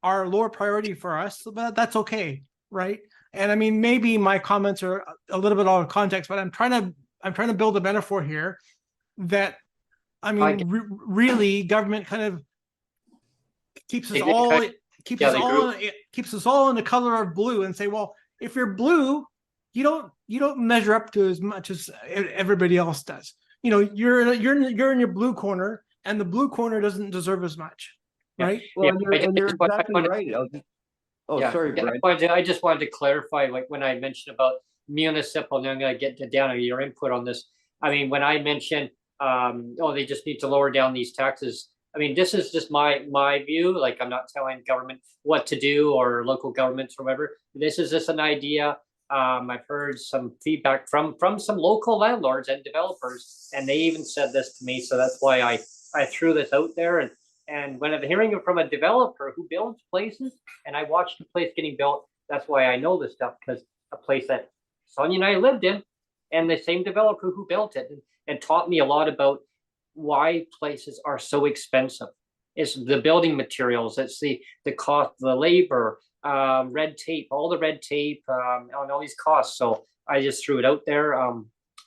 are lower priority for us, but that's okay, right? And I mean, maybe my comments are a little bit out of context, but I'm trying to build a metaphor here that, I mean, really, government kind of keeps us all in the color of blue and say, well, if you're blue, you don't measure up to as much as everybody else does. You're in your blue corner, and the blue corner doesn't deserve as much, right? Well, and you're exactly right. Sorry, Brent. I just wanted to clarify, like when I mentioned about municipal, and I'm going to get down to your input on this. I mean, when I mentioned, they just need to lower down these taxes. I mean, this is just my view. Like, I'm not telling government what to do or local governments or whatever. This is just an idea. I've heard some feedback from some local landlords and developers, and they even said this to me. So that's why I threw this out there. And when I'm hearing it from a developer who builds places, and I watched the place getting built, that's why I know this stuff, because a place that Sonia and I lived in, and the same developer who built it and taught me a lot about why places are so expensive. It's the building materials, it's the cost of the labor, red tape, all the red tape, on all these costs. So I just threw it out there.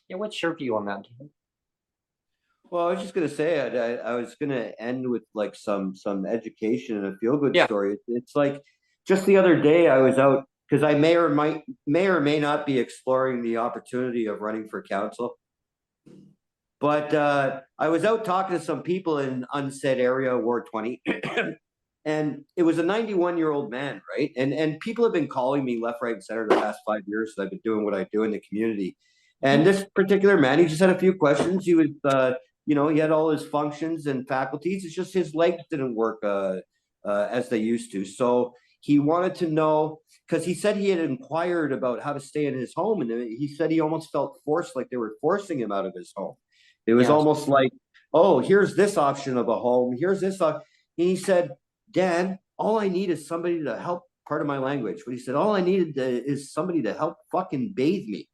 Yeah, what's your view on that? Well, I was just gonna say, I was gonna end with like some education and a feel good Yeah. story. It's like just the other day I was out because I may or may not be exploring the opportunity of running for council. But I was out talking to some people in unsaid area, Ward 20, and it was a 91-year-old man, right? And people have been calling me left, right, and center the past 5 years that I've been doing what I do in the community. And this particular man, he just had a few questions. He was, he had all his functions and faculties. It's just his legs didn't work as they used to. So he wanted to know, because he said he had inquired about how to stay in his home, and he said he almost felt forced, like they were forcing him out of his home. It was almost like, oh, here's this option of a home. Here's this. And he said, Dan, all I need is somebody to help. Part of my language, but he said, all I needed is somebody to help fucking bathe me.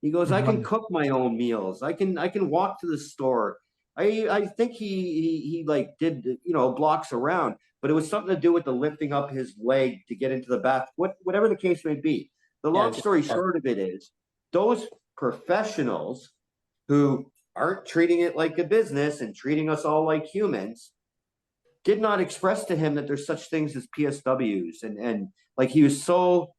He goes, I can cook my own meals. I can walk to the store. I think he like did, blocks around, but it was something to do with the lifting up his leg to get into the bath, whatever the case may be. The long story short of it is those professionals who aren't treating it like a business and treating us all like humans did not express to him that there's such things as PSWs. And like he was so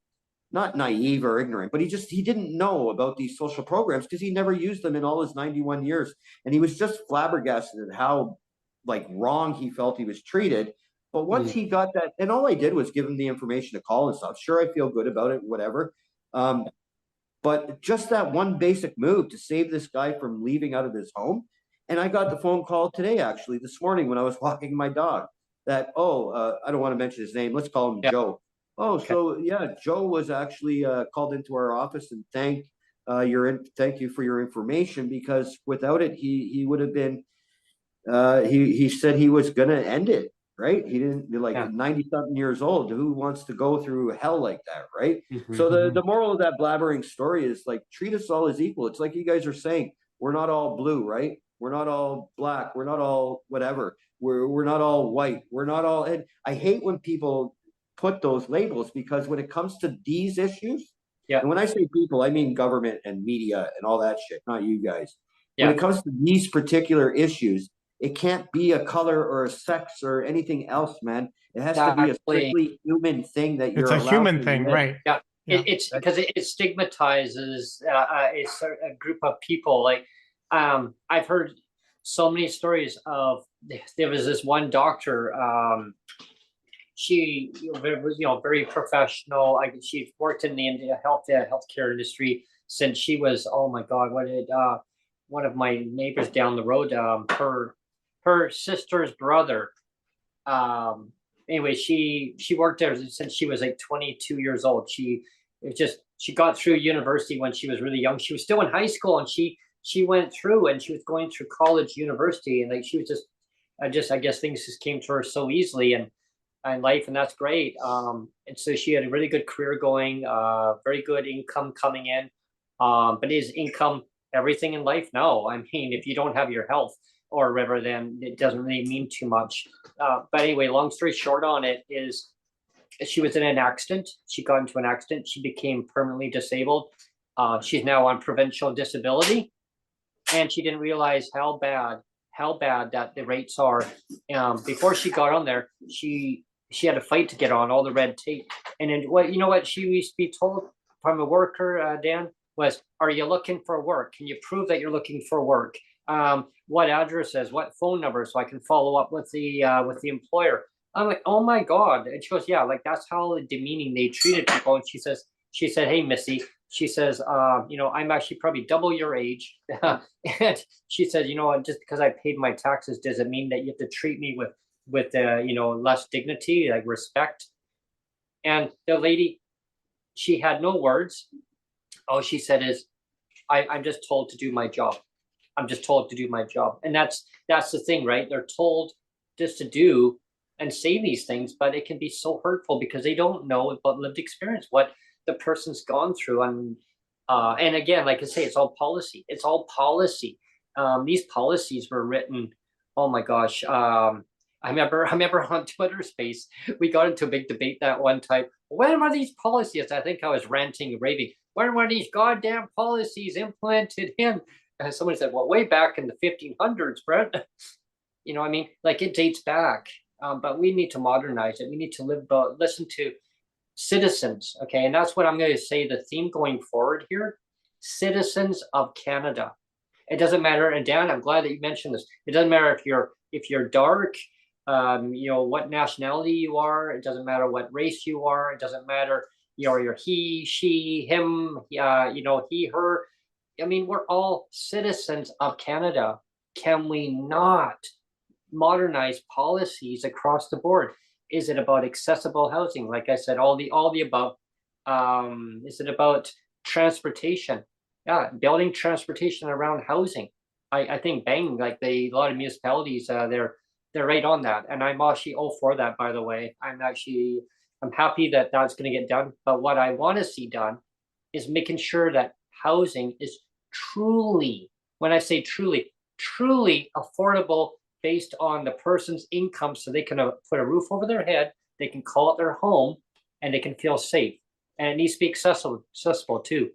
not naive or ignorant, but he didn't know about these social programs because he never used them in all his 91 years. And he was just flabbergasted at how like wrong he felt he was treated. But once he got that, and all I did was give him the information to call and stuff. Sure, I feel good about it, whatever. But just that one basic move to save this guy from leaving out of his home. And I got the phone call today, actually, this morning when I was walking my dog that, I don't want to mention his name. Let's call him Joe. Oh, so yeah, Joe was actually called into our office and thank you for your information, because without it, he would have been, he said he was going to end it. Right. He didn't, like 90-something years old. Who wants to go through hell like that? Right. So the moral of that blabbering story is like, treat us all as equal. It's like you guys are saying, we're not all blue, right? We're not all black. We're not all whatever. We're not all white. We're not all. And I hate when people put those labels, because when it comes to these issues, and when I say people, I mean government and media and all that shit, not you guys. When it comes to these particular issues, it can't be a color or a sex or anything else, man. It has to be a strictly human thing that you're. It's a human thing, right? Yeah. It's because it stigmatizes a group of people. Like, I've heard so many stories of, there was this one doctor, she was, very professional. She worked in the healthcare industry since she was, oh my God, one of my neighbors down the road, her sister's brother, anyway, she worked there since she was like 22 years old. She got through university when she was really young. She was still in high school, and she went through, and she was going through college, university, and like she was I guess things just came to her so easily and life, and that's great. And so she had a really good career going, very good income coming in. But is income everything in life? No. I mean, if you don't have your health or whatever, then it doesn't really mean too much. But anyway, long story short on it is, she was in an accident. She got into an accident. She became permanently disabled. She's now on provincial disability, and she didn't realize how bad that the rates are. Before she got on there, she had to fight to get on all the red tape. And then what she used to be told from a worker, Dan, was, are you looking for work? Can you prove that you're looking for work? What addresses, what phone number, so I can follow up with the employer. I'm like, oh my God. And she goes, yeah, like that's how demeaning they treated people. And she said, hey, Missy, she says, I'm actually probably double your age. And she said, just because I paid my taxes, does it mean that you have to treat me with less dignity, like respect? And the lady, she had no words. All she said is, I'm just told to do my job. I'm just told to do my job. And that's the thing, right? They're told just to do and say these things, but it can be so hurtful because they don't know about lived experience, what the person's gone through. And again, like I say, it's all policy. It's all policy. These policies were written, oh my gosh. I remember on Twitter space, we got into a big debate that one time. when were these policies? I think I was ranting and raving. When were these goddamn policies implemented in? And somebody said, well, way back in the 1500s, Brent. You know, I mean, like it dates back, but we need to modernize it. We need to listen to citizens, okay? And that's what I'm going to say the theme going forward here, citizens of Canada. It doesn't matter, and Dan, I'm glad that you mentioned this. It doesn't matter if you're dark, you know, what nationality you are. It doesn't matter what race you are. It doesn't matter, you know, you're he, she, him, you know, he, her. I mean, we're all citizens of Canada. Can we not modernize policies across the board? Is it about accessible housing? Like I said, all the above. Is it about transportation? Yeah, building transportation around housing. I think bang, like a lot of municipalities, they're right on that, and I'm actually all for that. By the way, I'm happy that that's going to get done. But what I want to see done is making sure that housing is truly, when I say truly, truly affordable based on the person's income, so they can put a roof over their head, they can call it their home, and they can feel safe. And it needs to be accessible too.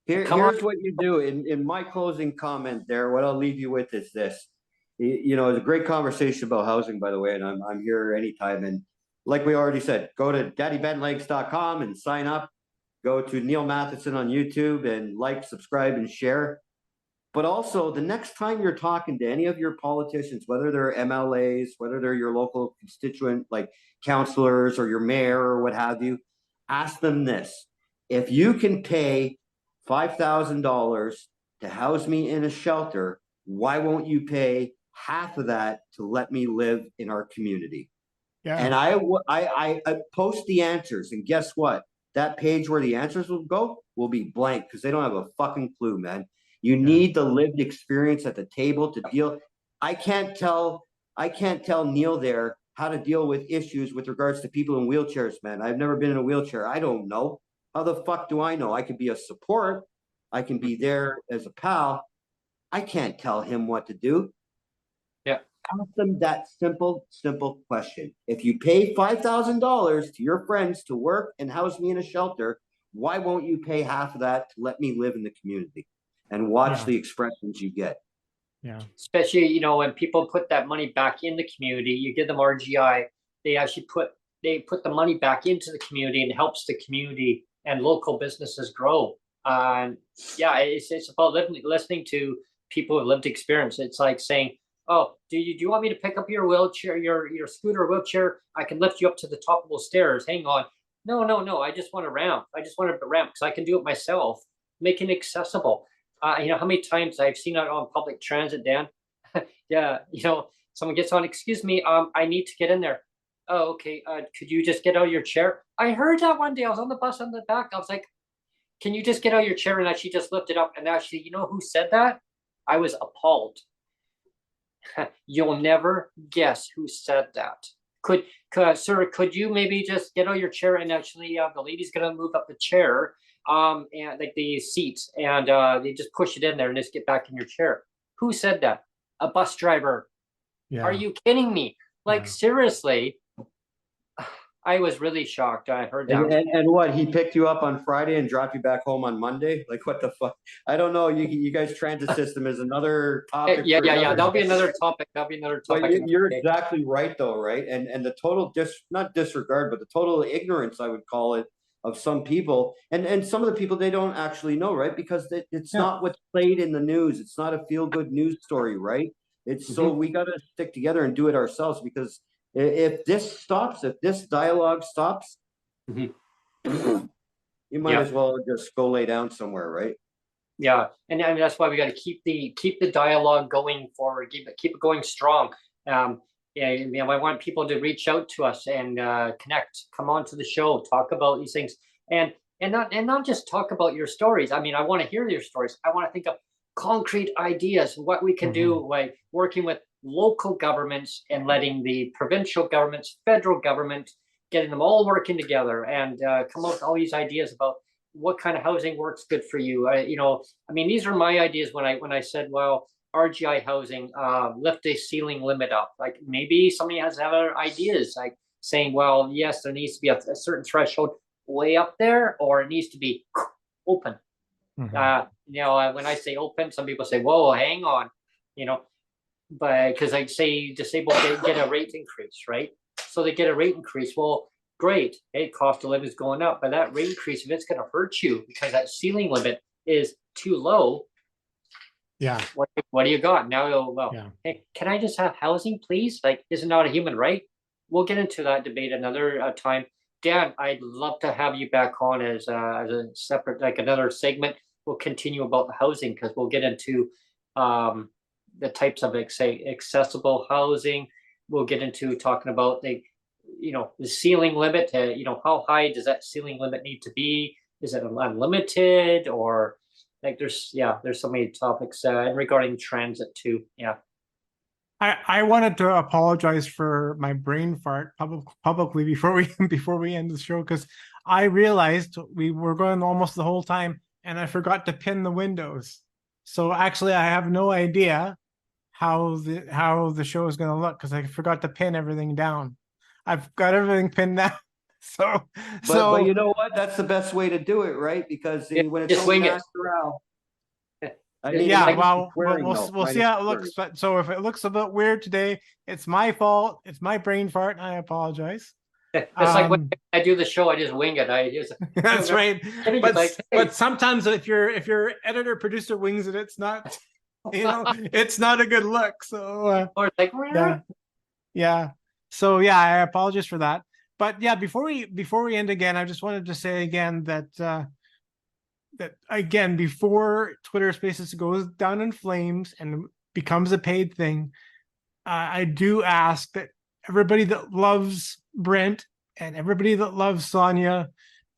Here's what you do in my closing comment there. What I'll leave you with is this. You know, it's a great conversation about housing, by the way, and I'm here anytime. And like we already said, go to daddybentlegs.com and sign up. Go to Neil Matheson on YouTube and like, subscribe, and share. But also, the next time you're talking to any of your politicians, whether they're MLAs, whether they're your local constituent, like councilors or your mayor or what have you, ask them this. If you can pay $5,000 to house me in a shelter, why won't you pay half of that to let me live in our community? Yeah. And I post the answers, and guess what? That page where the answers will go will be blank because they don't have a fucking clue, man. You need the lived experience at the table to deal. I can't tell Neil there how to deal with issues with regards to people in wheelchairs, man. I've never been in a wheelchair. I don't know. How the fuck do I know? I could be a support. I can be there as a pal. I can't tell him what to do. Yeah. Ask them that simple question. If you pay $5,000 to your friends to work and house me in a shelter, why won't you pay half of that to let me live in the community? And watch the expressions you get. Yeah. Especially, you know, when people put that money back in the community, you give them RGI, they actually put the money back into the community and helps the community and local businesses grow. Yeah, it's about listening to people with lived experience. It's like saying, oh, do you want me to pick up your wheelchair, your scooter or wheelchair? I can lift you up to the top of those stairs. Hang on. No. I just want a ramp. I just want a ramp because I can do it myself. Make it accessible. You know how many times I've seen it on public transit, Dan? Yeah, you know, someone gets on, excuse me, I need to get in there. Oh, okay. Could you just get out of your chair? I heard that one day. I was on the bus on the back. I was like, can you just get out of your chair? And actually just lift it up. And actually, you know who said that? I was appalled. You'll never guess who said that. Sir, could you maybe just get out of your chair and actually the lady's gonna move up the chair and like the seats and they just push it in there and just get back in your chair. Who said that? A bus driver. Yeah. Are you kidding me? Like seriously, I was really shocked. I heard that. And what, he picked you up on Friday and dropped you back home on Monday? Like what the fuck? I don't know. You guys transit system is another topic. Yeah. That'll be another topic. But you're exactly right though, right? And the total not disregard, but the total ignorance, I would call it, of some people, and some of the people, they don't actually know, right? Because it's not what's played in the news. It's not a feel-good news story, right? It's so we got to stick together and do it ourselves, because if this stops, if this dialogue stops, you might as well just go lay down somewhere, right? Yeah, and I mean, that's why we got to keep the dialogue going forward, keep it going strong. I want people to reach out to us and connect, come on to the show, talk about these things, and not just talk about your stories. I mean, I want to hear your stories. I want to think of concrete ideas, what we can do, like working with local governments and letting the provincial governments, federal government, getting them all working together and come up with all these ideas about what kind of housing works good for you. I mean, these are my ideas when I said, well, RGI housing, lift the ceiling limit up. Like maybe somebody has other ideas. Like saying, well, yes, there needs to be a certain threshold way up there, or it needs to be open. When I say open, some people say, whoa, hang on, but because I say disabled get a rate increase, right? So they get a rate increase. Well, great. Hey, cost of living is going up, but that rate increase, if it's going to hurt you because that ceiling limit is too low, what do you got now? Well, hey, can I just have housing, please? Like, is it not a human right? We'll get into that debate another time. Dan, I'd love to have you back on as a separate, like another segment. We'll continue about the housing, because we'll get into the types of accessible housing. We'll get into talking about the ceiling limit. How high does that ceiling limit need to be? Is it unlimited, or like there's so many topics regarding transit too. Yeah. I wanted to apologize for my brain fart publicly before we end the show, because I realized we were going almost the whole time and I forgot to pin the windows. So actually, I have no idea how the show is going to look, because I forgot to pin everything down. I've got everything pinned down. But you know what? That's the best way to do it, right? Because when it's just wing it. We'll see how it looks. But so if it looks a bit weird today, it's my fault. It's my brain fart, and I apologize. It's like when I do the show, I just wing it. That's right. But sometimes if your editor producer wings it, it's not, it's not a good look. So or like, yeah. So I apologize for that. But yeah, before we end again, I just wanted to say again that before Twitter Spaces goes down in flames and becomes a paid thing, I do ask that everybody that loves Brent and everybody that loves Sonia,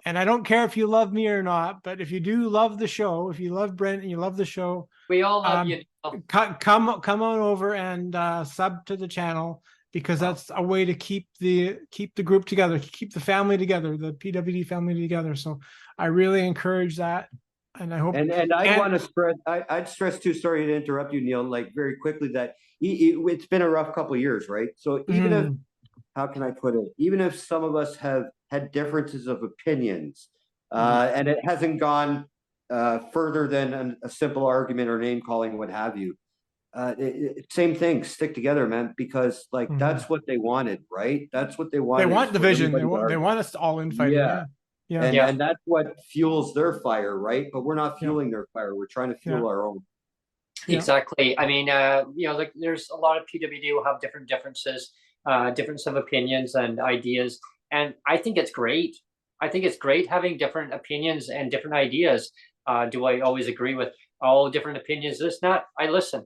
and I don't care if you love me or not, but if you do love the show, if you love Brent and you love the show, we all love you. Come on over and sub to the channel, because that's a way to keep the group together, keep the family together, the PWD family together. So I really encourage that, and I hope. And I want to spread. I'd stress too. Sorry to interrupt you, Neil. Like very quickly, that it's been a rough couple of years, right? So even if, how can I put it? Even if some of us have had differences of opinions, and it hasn't gone further than a simple argument or name calling, what have you. Same thing, stick together, man, because that's what they wanted, right? That's what they wanted. They want division. They want us to all infighting. Yeah. And that's what fuels their fire, right? But we're not fueling their fire. We're trying to fuel our own. Exactly. I mean, there's a lot of PWD who have differences, difference of opinions and ideas, and I think it's great. I think it's great having different opinions and different ideas. Do I always agree with all different opinions? This, not. I listen,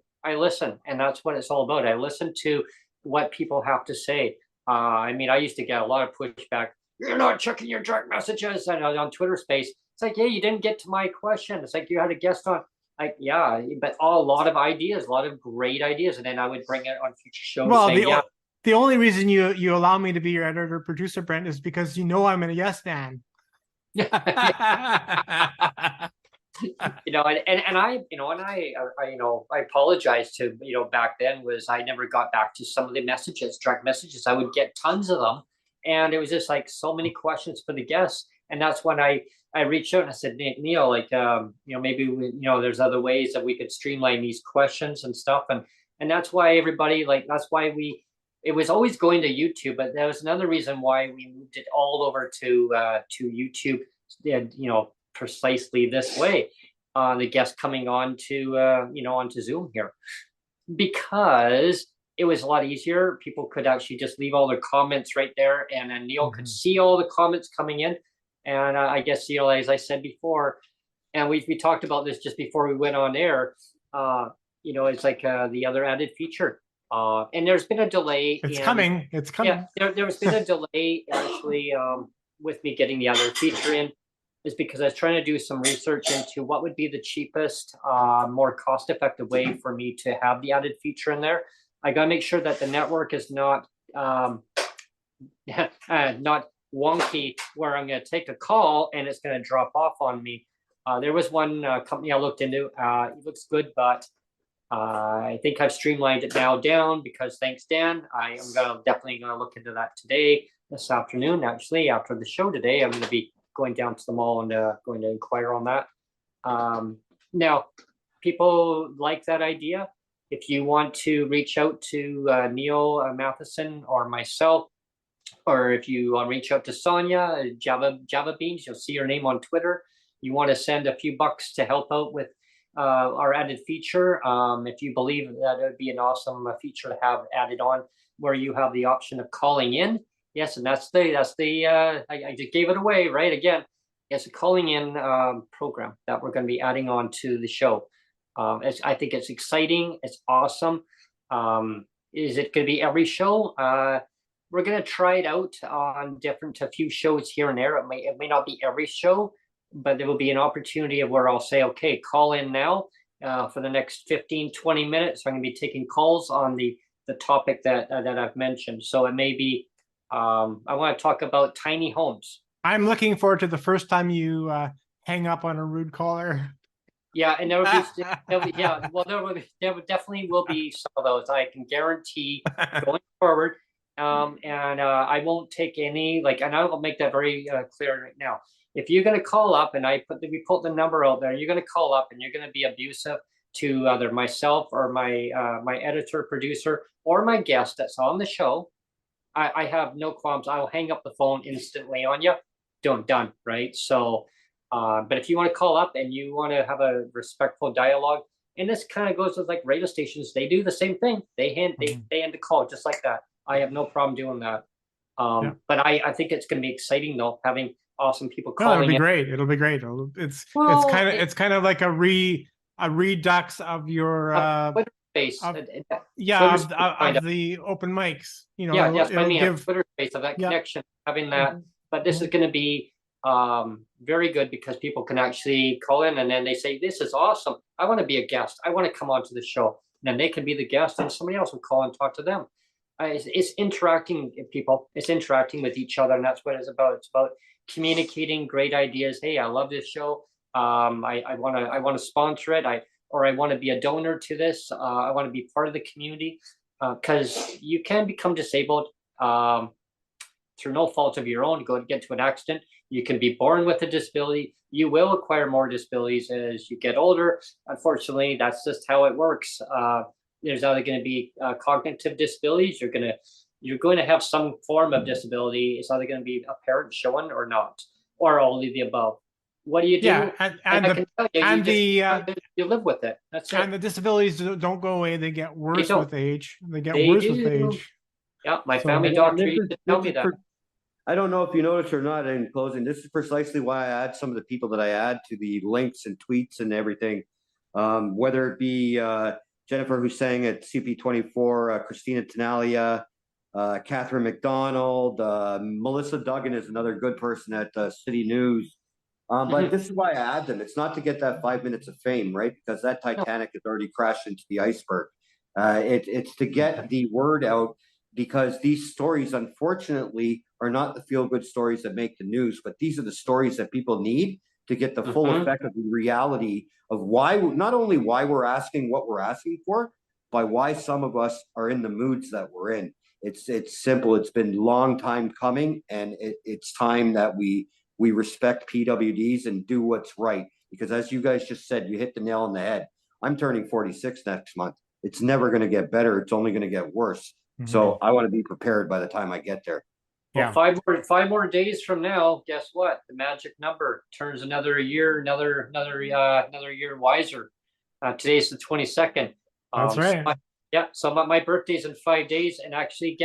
and that's what it's all about. I listen to what people have to say. I mean, I used to get a lot of pushback. You're not checking your direct messages on Twitter Space. It's like, yeah, you didn't get to my question. It's like you had a guest on. Like, yeah, but a lot of ideas, a lot of great ideas, and then I would bring it on future shows. Well, the only reason you allow me to be your editor producer, Brent, is because I'm a yes man. I apologize to, back then was I never got back to some of the direct messages. I would get tons of them, and it was just like so many questions for the guests. And that's when I reached out and I said, Neil, maybe there's other ways that we could streamline these questions and stuff. And that's why everybody, it was always going to YouTube, but there was another reason why we moved it all over to YouTube, precisely this way, the guests coming on to onto Zoom here, because it was a lot easier. People could actually just leave all their comments right there, and then Neil could see all the comments coming in. And I guess, as I said before, and we talked about this just before we went on air, it's like the other added feature. And there's been a delay. It's coming. Yeah, there's been a delay actually with me getting the other feature in, is because I was trying to do some research into what would be the cheapest, more cost-effective way for me to have the added feature in there. I got to make sure that the network is not not wonky, where I'm going to take a call and it's going to drop off on me. There was one company I looked into. It looks good, but I think I've streamlined it now down, because thanks, Dan. I am definitely going to look into that today. this afternoon. Actually, after the show today, I'm going to be going down to the mall and going to inquire on that. Now, people like that idea. If you want to reach out to Neil Matheson or myself, or if you reach out to Sonia, Java Beans, you'll see her name on Twitter. You want to send a few bucks to help out with our added feature. If you believe that it would be an awesome feature to have added on, where you have the option of calling in. Yes, and that's the I just gave it away, right? Again, it's a calling in program that we're going to be adding on to the show. I think it's exciting. It's awesome. Is it going to be every show? We're going to try it out on a few shows here and there. It may not be every show, but there will be an opportunity of where I'll say, okay, call in now for the next 15, 20 minutes. I'm going to be taking calls on the topic that I've mentioned. So it may be, I want to talk about tiny homes. I'm looking forward to the first time you hang up on a rude caller. Yeah, and there definitely will be some of those. I can guarantee going forward. And I won't take any, and I will make that very clear right now. If you're going to call up, and we put the number out there, you're going to call up and you're going to be abusive to either myself or my editor, producer, or my guest that's on the show, I have no qualms. I'll hang up the phone instantly on you. Done, right? So, but if you want to call up and you want to have a respectful dialogue, and this kind of goes with like radio stations, they do the same thing. They end the call just like that. I have no problem doing that. But I think it's going to be exciting though, having awesome people calling. It'll be great. It'll be great. It's kind of like a redux of your Twitter space. of Twitter the open mics. Twitter space of that connection, having that. But this is going to be very good because people can actually call in and then they say, "This is awesome. I want to be a guest. I want to come onto the show." And then they can be the guest, and somebody else will call and talk to them. It's interacting with people. It's interacting with each other, and that's what it's about. It's about communicating great ideas. Hey, I love this show. I want to sponsor it. I want to be a donor to this. I want to be part of the community because you can become disabled through no fault of your own. Get to an accident. You can be born with a disability. You will acquire more disabilities as you get older. Unfortunately, that's just how it works. There's either going to be cognitive disabilities. You're going to have some form of disability. It's either going to be apparent, shown, or not, or all of the above. What do you do? Yeah, you live with it. That's it. And the disabilities don't go away; they get worse with age. They get worse with age. Yeah, my family doctor used to tell me that. I don't know if you noticed or not in closing, this is precisely why I add some of the people that I add to the links and tweets and everything, whether it be Jennifer, who's saying at CP24, Christina Tenalia, Catherine McDonald, Melissa Duggan is another good person at City News. But this is why I add them. It's not to get that 5 minutes of fame, right? Because that Titanic has already crashed into the iceberg. It's to get the word out, because these stories, unfortunately, are not the feel-good stories that make the news, but these are the stories that people need to get the full effect of the reality of why, not only why we're asking what we're asking for, but why some of us are in the moods that we're in. It's simple. It's been a long time coming, and it's time that we respect PWDs and do what's right. Because as you guys just said, you hit the nail on the head. I'm turning 46 next month. It's never going to get better. It's only going to get worse. So I want to be prepared by the time I get there. Well, 5 more days from now, guess what? The magic number turns another year, another year wiser. Today's the 22nd. That's right. So my birthday's in 5 days, and actually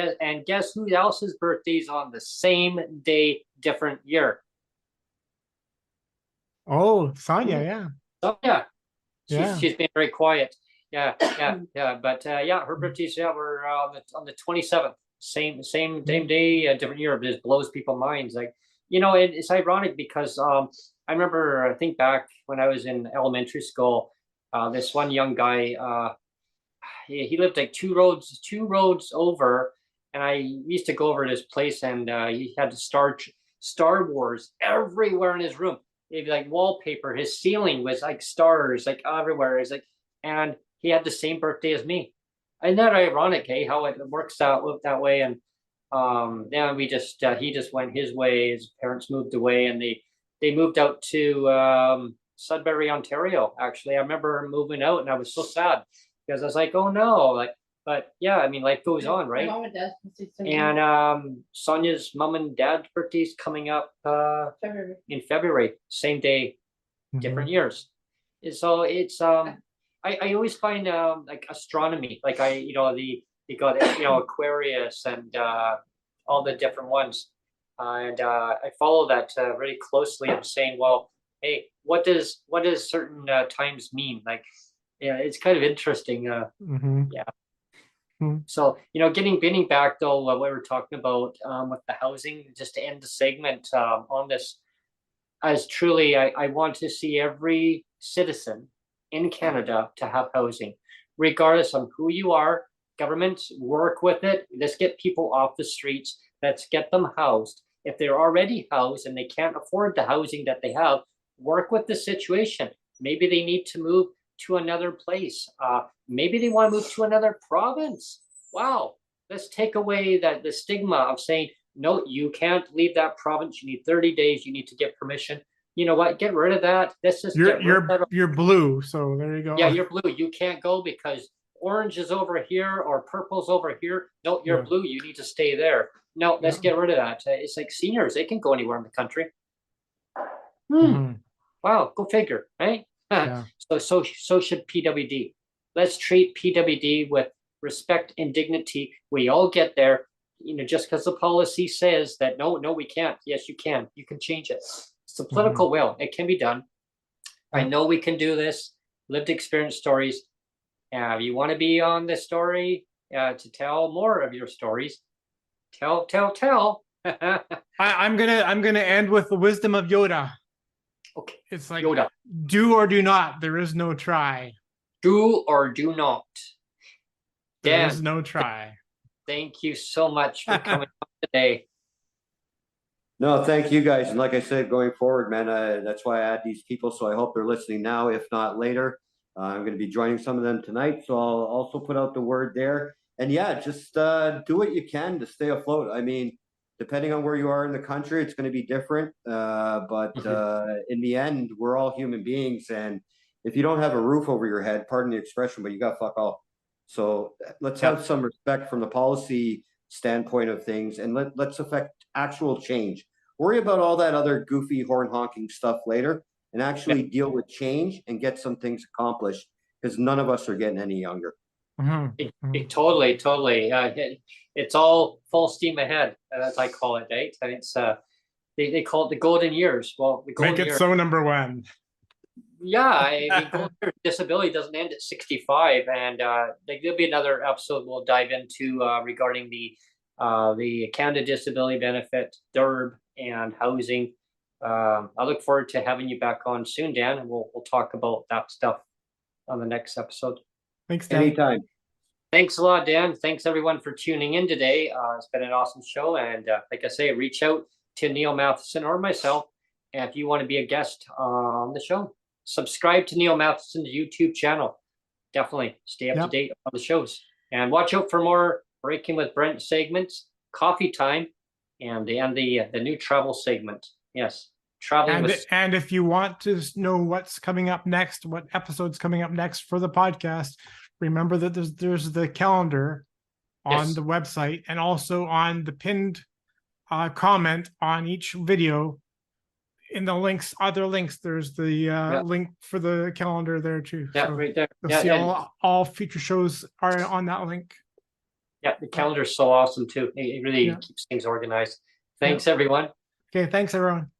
guess who else's birthday's on the same day, different year? Oh, Sonia, yeah. Oh yeah. She's been very quiet. Yeah. But her birthday's we're on the 27th. Same day, different year. It just blows people's minds. Like, it's ironic because I remember, I think back when I was in elementary school, this one young guy, he lived like two roads over, and I used to go over to his place, and he had the Star Wars everywhere in his room. Maybe like wallpaper. His ceiling was like stars, like everywhere. It's like, and he had the same birthday as me. Isn't that ironic, how it works out that way? And Yeah, we just he just went his way. His parents moved away, and they moved out to Sudbury, Ontario. Actually, I remember moving out, and I was so sad because I was like, oh no, like, but yeah, I mean, life goes on, My right? mom and dad. And Sonia's mom and dad's birthday's coming up February. in February, same day, different years. And so it's I always find like astronomy, like you got Aquarius and all the different ones, and I follow that really closely. I'm saying, well, hey, what does certain times mean? Like, yeah, it's kind of interesting. Yeah. So, getting back though, what we were talking about with the housing, just to end the segment on this, as truly, I want to see every citizen in Canada to have housing, regardless of who you are. Governments work with it. Let's get people off the streets. Let's get them housed. If they're already housed and they can't afford the housing that they have, work with the situation. Maybe they need to move to another place. Maybe they want to move to another province. Wow, let's take away the stigma of saying, no, you can't leave that province. You need 30 days. You need to get permission. You know what? Get rid of that. Let's just get rid of that. You're blue, so there you go. Yeah, you're blue. You can't go because orange is over here or purple's over here. No, you're blue. You need to stay there. No, let's get rid of that. It's like seniors. They can go anywhere in the country. Wow, go figure, right? So should PWD. Let's treat PWD with respect and dignity. We all get there. Just because the policy says that no, we can't. Yes, you can. You can change it. It's a political will. It can be done. I know we can do this. Lived experience stories. If you want to be on this story to tell more of your stories, tell. I'm gonna end with the wisdom of Yoda. Okay. It's like Yoda. Do or do not. There is no try. Do or do not. There is no try. Thank you so much for coming on today. No, thank you guys. And like I said, going forward, man, that's why I add these people. So I hope they're listening now, if not later. I'm going to be joining some of them tonight. So I'll also put out the word there. And yeah, just do what you can to stay afloat. I mean, depending on where you are in the country, it's going to be different. But in the end, we're all human beings. And if you don't have a roof over your head, pardon the expression, but you got fuck all. So let's have some respect from the policy standpoint of things, and let's affect actual change. Worry about all that other goofy horn honking stuff later, and actually deal with change and get some things accomplished, because none of us are getting any younger. Totally. It's all full steam ahead, as I call it, right? And it's they call it the golden years. Well, the golden Make it so number one. Yeah, I mean, golden disability doesn't end at 65, and there'll be another episode we'll dive into regarding the Canada Disability Benefit, DERB, and housing. I look forward to having you back on soon, Dan, and we'll talk about that stuff on the next episode. Thanks, Dan. Anytime. Thanks a lot, Dan. Thanks everyone for tuning in today. It's been an awesome show, and like I say, reach out to Neil Matheson or myself, and if you want to be a guest on the show. Subscribe to Neil Matheson's YouTube channel. Definitely stay up to date on the shows, and watch out for more Breaking with Brent segments, Coffee Time, and the new travel segment. Yes, traveling. And if you want to know what's coming up next, what episode's coming up next for the podcast, remember that there's the calendar on the website, and also on the pinned comment on each video. In the other links, there's the link for the calendar there too. Yeah, so right there. You'll see all future shows are on that link. Yeah, the calendar is so awesome too. It really keeps things organized. Thanks, everyone. Okay, thanks, everyone.